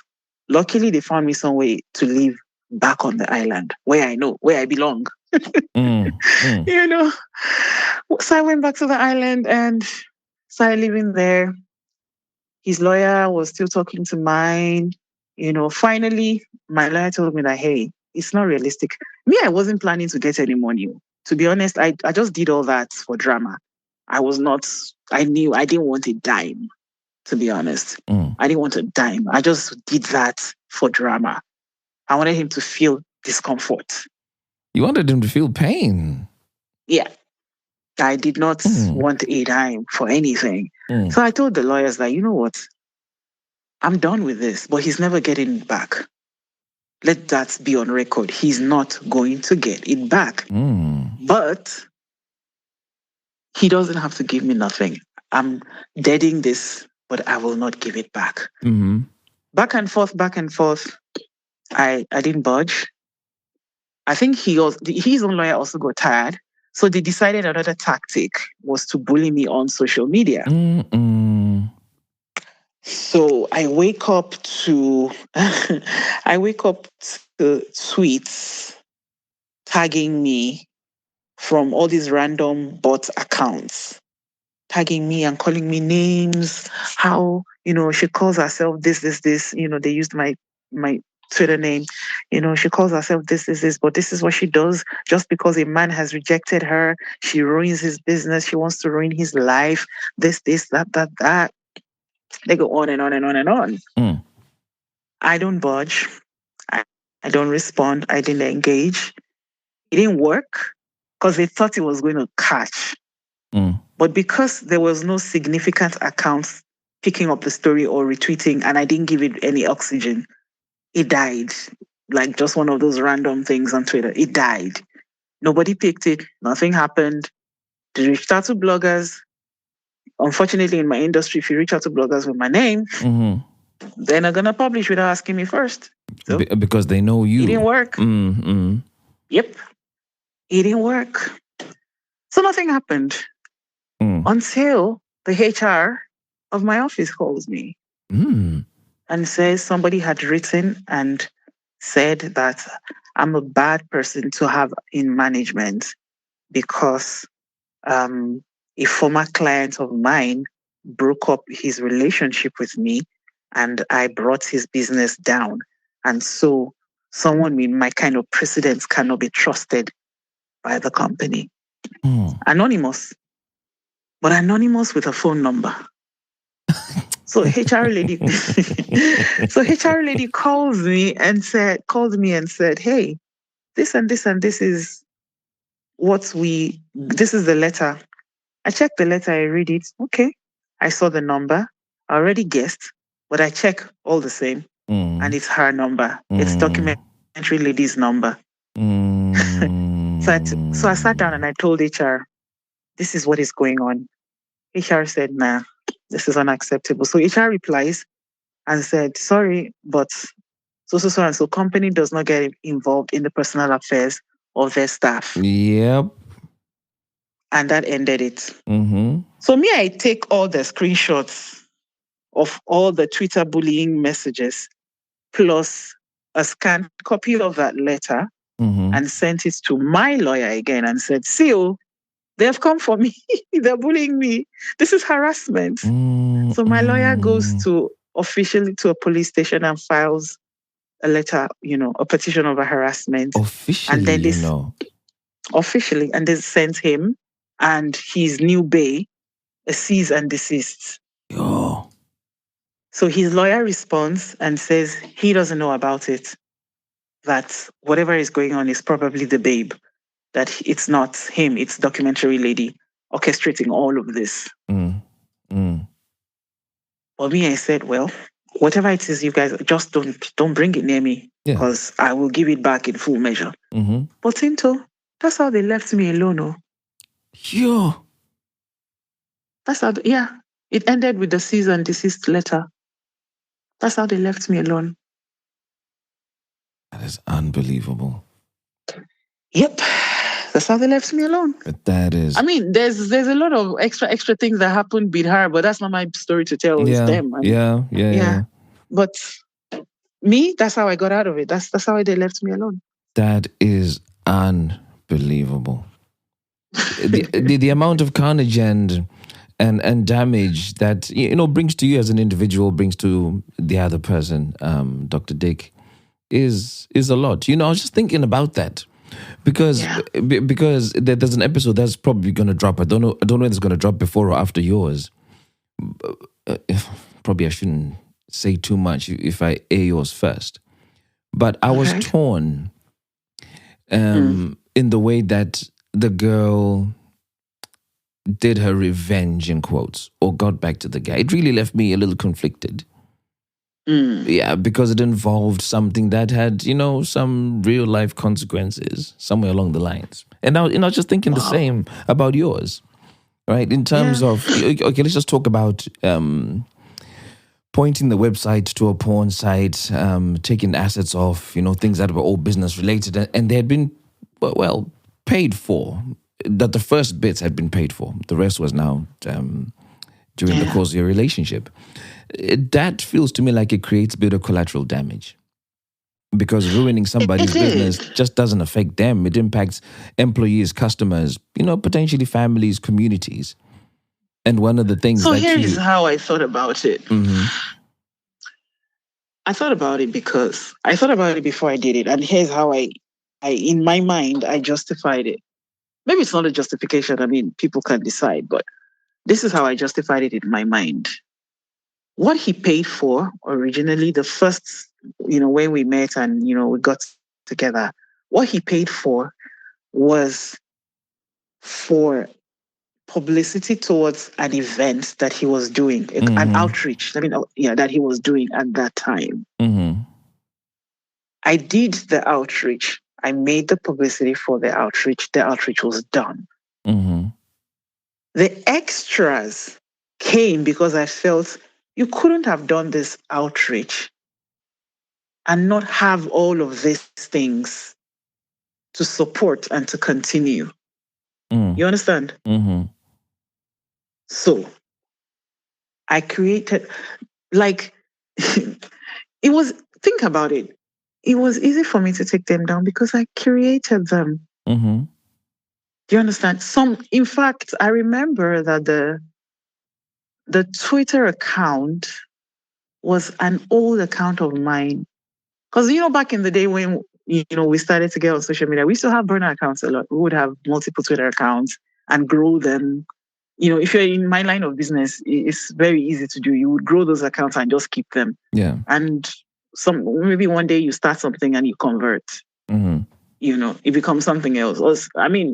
luckily they found me some way to live back on the island where I belong. So I went back to the island and started living there. His lawyer was still talking to mine. Finally, my lawyer told me that, hey, it's not realistic. Me, I wasn't planning to get any money. To be honest, I just did all that for drama. I knew I didn't want a dime, to be honest. I didn't want a dime. I just did that for drama. I wanted him to feel discomfort. You wanted him to feel pain? Yeah. I did not want a dime for anything. So I told the lawyers that, you know what? I'm done with this, but he's never getting it back. Let that be on record. He's not going to get it back. But he doesn't have to give me nothing. I'm deading this, but I will not give it back. Mm-hmm. Back and forth. I didn't budge. I think his own lawyer also got tired. So they decided another tactic was to bully me on social media. So I wake up to tweets tagging me from all these random bot accounts, tagging me and calling me names. How, she calls herself this. They used my Twitter name. She calls herself this, but this is what she does. Just because a man has rejected her, she ruins his business. She wants to ruin his life. This, that. They go on and on and on and on. I don't budge. I don't respond. I didn't engage. It didn't work because they thought it was going to catch. But because there was no significant accounts picking up the story or retweeting, and I didn't give it any oxygen, it died. Like just one of those random things on Twitter. It died. Nobody picked it. Nothing happened. They reached out to bloggers. Unfortunately, in my industry, if you reach out to bloggers with my name, they're not going to publish without asking me first. So, because they know you. It didn't work. Yep. It didn't work. So nothing happened until the HR of my office calls me and says somebody had written and said that I'm a bad person to have in management because a former client of mine broke up his relationship with me and I brought his business down. And so someone with my kind of precedence cannot be trusted by the company. Anonymous, but anonymous with a phone number. So HR lady called me and said, hey, this and this and this is this is the letter. I checked the letter, I read it. Okay. I saw the number. I already guessed, but I check all the same. And it's her number. It's documentary lady's number. So I sat down and I told HR, this is what is going on. HR said, nah, this is unacceptable. So HR replies and said, sorry, but so and so company does not get involved in the personal affairs of their staff. Yep. And that ended it. So me, I take all the screenshots of all the Twitter bullying messages plus a scanned copy of that letter and sent it to my lawyer again and said, see, they have come for me. They're bullying me. This is harassment. So my lawyer goes officially to a police station and files a letter, a petition of a harassment. Officially, and then officially, and they sent him and his new bae a cease and desist. Oh. So his lawyer responds and says he doesn't know about it, that whatever is going on is probably the babe that it's not him, it's documentary lady orchestrating all of this. For me, I said, well, whatever it is, you guys just don't bring it near me, because I will give it back in full measure. But Tinto, that's how they left me alone. Oh, yeah. That's how. It ended with the cease and desist letter. That's how they left me alone. That is unbelievable. Yep. That's how they left me alone. But that is... I mean, there's a lot of extra things that happened with her, but that's not my story to tell. It's them. Yeah. But me, that's how I got out of it. That's how they left me alone. That is unbelievable. the amount of carnage and damage that brings to you as an individual, brings to the other person, Dr. Dick, is a lot. I was just thinking about that. Because there's an episode that's probably going to drop. I don't know if it's going to drop before or after yours. Probably I shouldn't say too much if I air yours first. But I was torn in the way that the girl did her revenge, in quotes, or got back to the guy. It really left me a little conflicted. Yeah, because it involved something that had, some real life consequences somewhere along the lines. And I was just thinking the same about yours, right? In terms of, okay, let's just talk about pointing the website to a porn site, taking assets off, things that were all business related, and they had been, paid for. That the first bits had been paid for. The rest was now during the course of your relationship. That feels to me like it creates a bit of collateral damage, because ruining somebody's business just doesn't affect them. It impacts employees, customers, potentially families, communities. And one of the things here's how I thought about it. I thought about it because I thought about it before I did it. And here's how I in my mind, I justified it. Maybe it's not a justification. I mean, people can decide, but this is how I justified it in my mind. What he paid for originally, the first, when we met and, we got together, what he paid for was for publicity towards an event that he was doing, an outreach, that he was doing at that time. I did the outreach. I made the publicity for the outreach. The outreach was done. The extras came because I felt you couldn't have done this outreach and not have all of these things to support and to continue. You understand? So I created, think about it. It was easy for me to take them down because I created them. Do you understand? In fact, I remember that the Twitter account was an old account of mine. Because, back in the day when, we started to get on social media, we used to have burner accounts a lot. We would have multiple Twitter accounts and grow them. If you're in my line of business, it's very easy to do. You would grow those accounts and just keep them. Yeah. And maybe one day you start something and you convert. It becomes something else.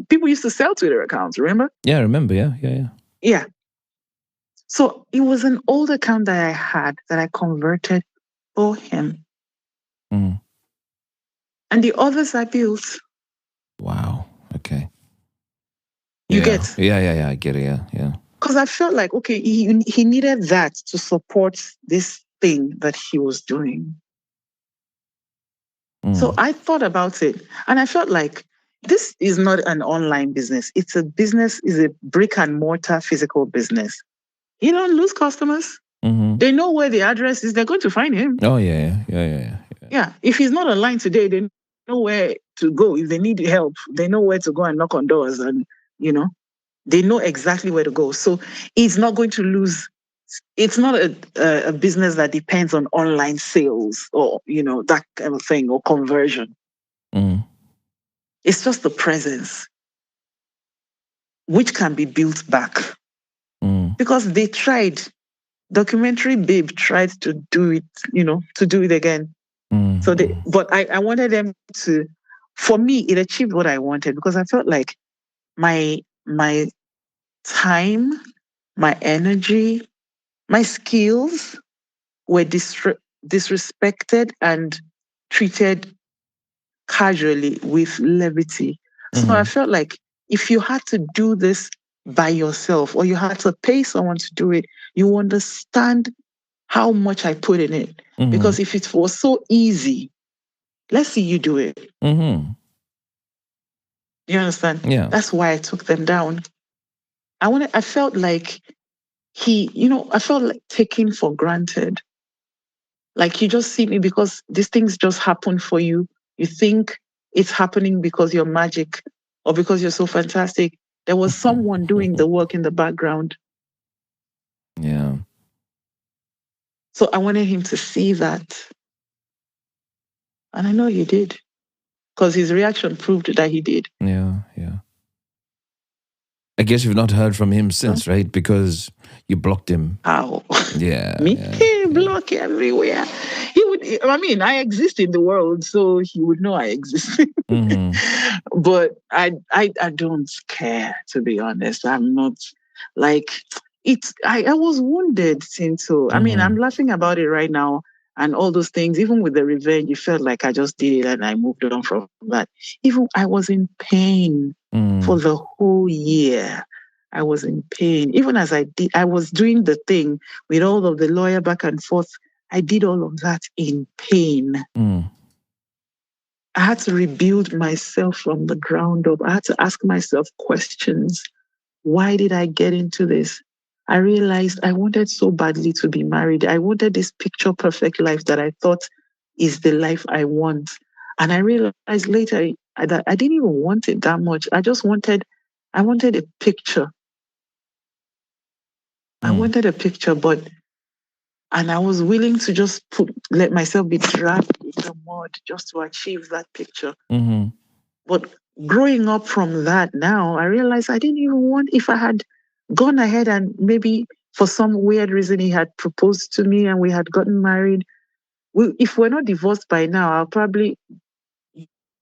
People used to sell Twitter accounts, remember? Yeah, I remember. Yeah. So it was an old account that I had that I converted for him. And the others I built. Wow. Okay. You get? Yeah, I get it, yeah. Because I felt like, okay, he needed that to support this thing that he was doing. So I thought about it, and I felt like this is not an online business. It's a brick and mortar physical business. You don't lose customers. They know where the address is. They're going to find him. Oh, yeah. Yeah, if he's not online today, they know where to go. If they need help, they know where to go and knock on doors, and, they know exactly where to go. So it's not going to lose. It's not a business that depends on online sales or, that kind of thing, or conversion. It's just the presence, which can be built back. Because they tried. Documentary Babe tried to do it, to do it again. But I wanted them to for me, it achieved what I wanted because I felt like my time, my energy, my skills were disrespected and treated casually with levity. So I felt like if you had to do this by yourself or you had to pay someone to do it, you understand how much I put in it. Because if it was so easy, let's see you do it. You understand? Yeah. That's why I took them down. I felt like I felt like taken for granted. Like you just see me because these things just happen for you. You think it's happening because you're magic or because you're so fantastic. There was someone doing the work in the background. Yeah. So I wanted him to see that. And I know he did. Because his reaction proved that he did. Yeah. I guess you've not heard from him since, right? Because you blocked him. How? Yeah. Me? Block everywhere. He would. I mean, I exist in the world, so he would know I exist. But I don't care, to be honest. I'm not like it's. I was wounded, Tinto. I mean, I'm laughing about it right now. And all those things, even with the revenge, it felt like I just did it and I moved on from that. Even I was in pain for the whole year. I was in pain. Even as I was doing the thing with all of the lawyer back and forth. I did all of that in pain. I had to rebuild myself from the ground up. I had to ask myself questions. Why did I get into this? I realized I wanted so badly to be married. I wanted this picture perfect life that I thought is the life I want. And I realized later that I didn't even want it that much. I wanted a picture. I wanted a picture, and I was willing to just let myself be dragged in the mud just to achieve that picture. But growing up from that now, I realized I didn't even want, if I had gone ahead and maybe for some weird reason he had proposed to me and we had gotten married, if we're not divorced by now, I'll probably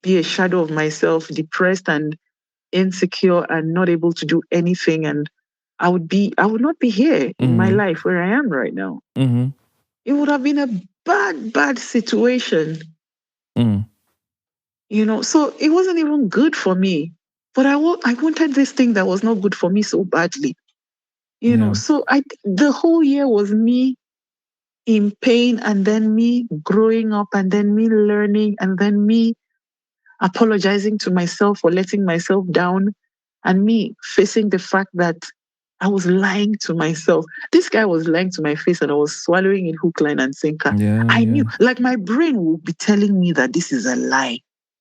be a shadow of myself, depressed and insecure and not able to do anything. And I would not be here in my life where I am right now. It would have been a bad situation. So it wasn't even good for me. But I wanted this thing that was not good for me so badly. So the whole year was me in pain, and then me growing up, and then me learning, and then me apologizing to myself for letting myself down, and me facing the fact that I was lying to myself. This guy was lying to my face and I was swallowing it hook, line, and sinker. I knew, like my brain would be telling me that this is a lie.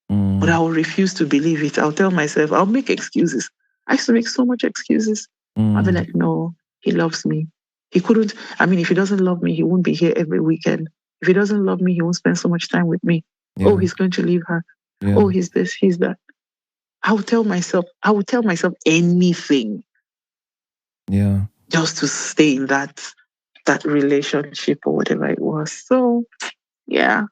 But I will refuse to believe it. I'll tell myself, I'll make excuses. I used to make so much excuses. I'll be like, no, he loves me. He couldn't, if he doesn't love me, he won't be here every weekend. If he doesn't love me, he won't spend so much time with me. Oh, he's going to leave her. Oh, he's this, he's that. I would tell myself anything. Yeah. Just to stay in that relationship or whatever it was. So, yeah.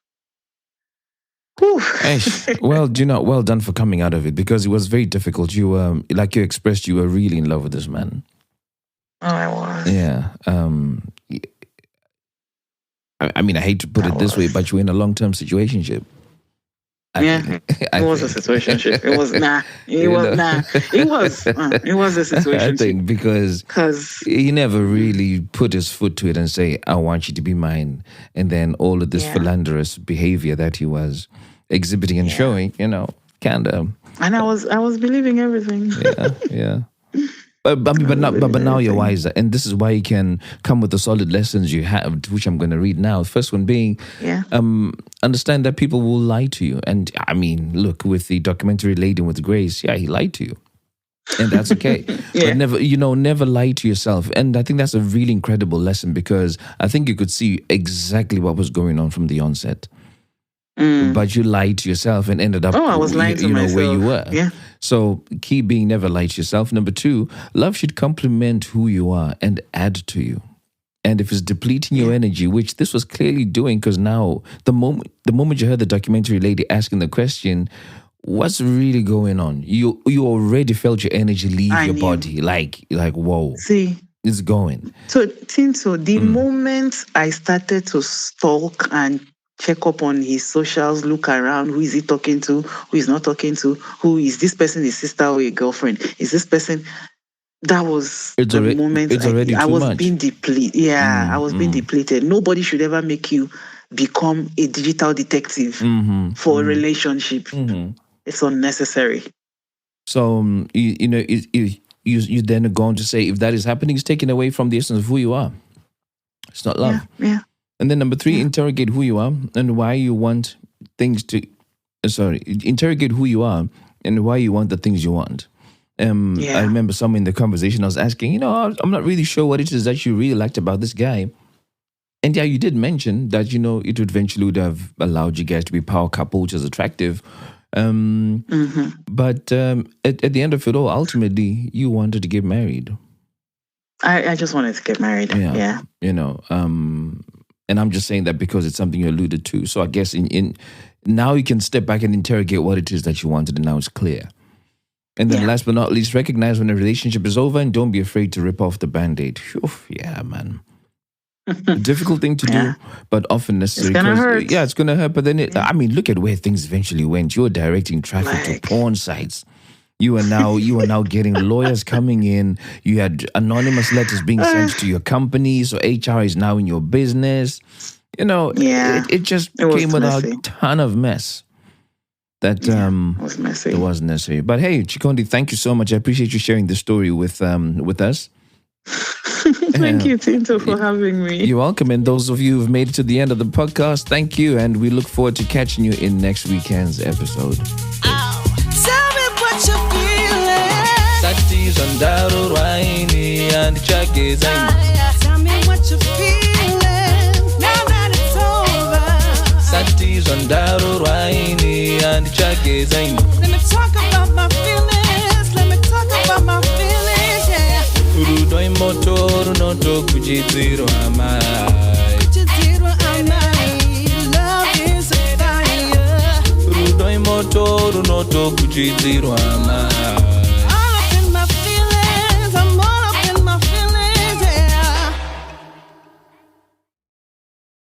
Hey, well done for coming out of it, because it was very difficult. You like you expressed, you were really in love with this man. Oh, I was. Yeah. I hate to put it this way, but you were in a long-term situationship. It was a situationship. It was It was a situationship. I think because he never really put his foot to it and say, I want you to be mine. And then all of this philanderous behavior that he was exhibiting and showing, kind of. And I was believing everything. Yeah. But now you're wiser, and this is why you can come with the solid lessons you have, which I'm going to read now. First one being, understand that people will lie to you. And look, with the documentary Laden with Grace, he lied to you, and that's okay. But never lie to yourself. And I think that's a really incredible lesson, because I think you could see exactly what was going on from the onset. But you lied to yourself and ended up, I was lying to myself. Where you were. Yeah. So key being never lie to yourself. Number 2, love should complement who you are and add to you. And if it's depleting your energy, which this was clearly doing, because now the moment you heard the documentary lady asking the question, what's really going on? You already felt your energy leave I your knew. body. Like whoa, See, it's going. so Tinto, the moment I started to stalk and check up on his socials, look around, who is he talking to, who is not talking to, who is this person, his sister or a girlfriend? Is this person? That was It's the already- moment it's already I too was much. being depleted. Yeah, I was being depleted. Nobody should ever make you become a digital detective for a relationship. It's unnecessary. So you then are going to say if that is happening, it's taken away from the essence of who you are. It's not love. Yeah. And then number 3, interrogate who you are and why you want things to. Interrogate who you are and why you want the things you want. I remember some in the conversation I was asking, I'm not really sure what it is that you really liked about this guy. And yeah, you did mention that, it eventually would have allowed you guys to be power couple, which is attractive. But at the end of it all, ultimately, you wanted to get married. I just wanted to get married. Yeah. And I'm just saying that because it's something you alluded to. So I guess in now you can step back and interrogate what it is that you wanted, and now it's clear. And then last but not least, recognize when a relationship is over and don't be afraid to rip off the Band-Aid. Phew, yeah, man. A difficult thing to do, but often necessary. It's gonna hurt. Yeah, it's going to hurt. But then, look at where things eventually went. You're directing traffic to porn sites. You are now getting lawyers coming in. You had anonymous letters being sent to your company. So HR is now in your business. It just came with messy. a ton of mess. That It was messy. it wasn't necessary. But hey, Chikondi, thank you so much. I appreciate you sharing this story with us. Thank you, Tinto, for having me. You're welcome. And those of you who've made it to the end of the podcast, thank you. And we look forward to catching you in next weekend's episode. Tell me what you're feeling. Tell me what you're feeling. Now that it's over. Let me talk about my feelings. Let me talk about my feelings, yeah. Kuchiziro amai. Love is a fire. Rudo imoto runoto kuchiziro amai.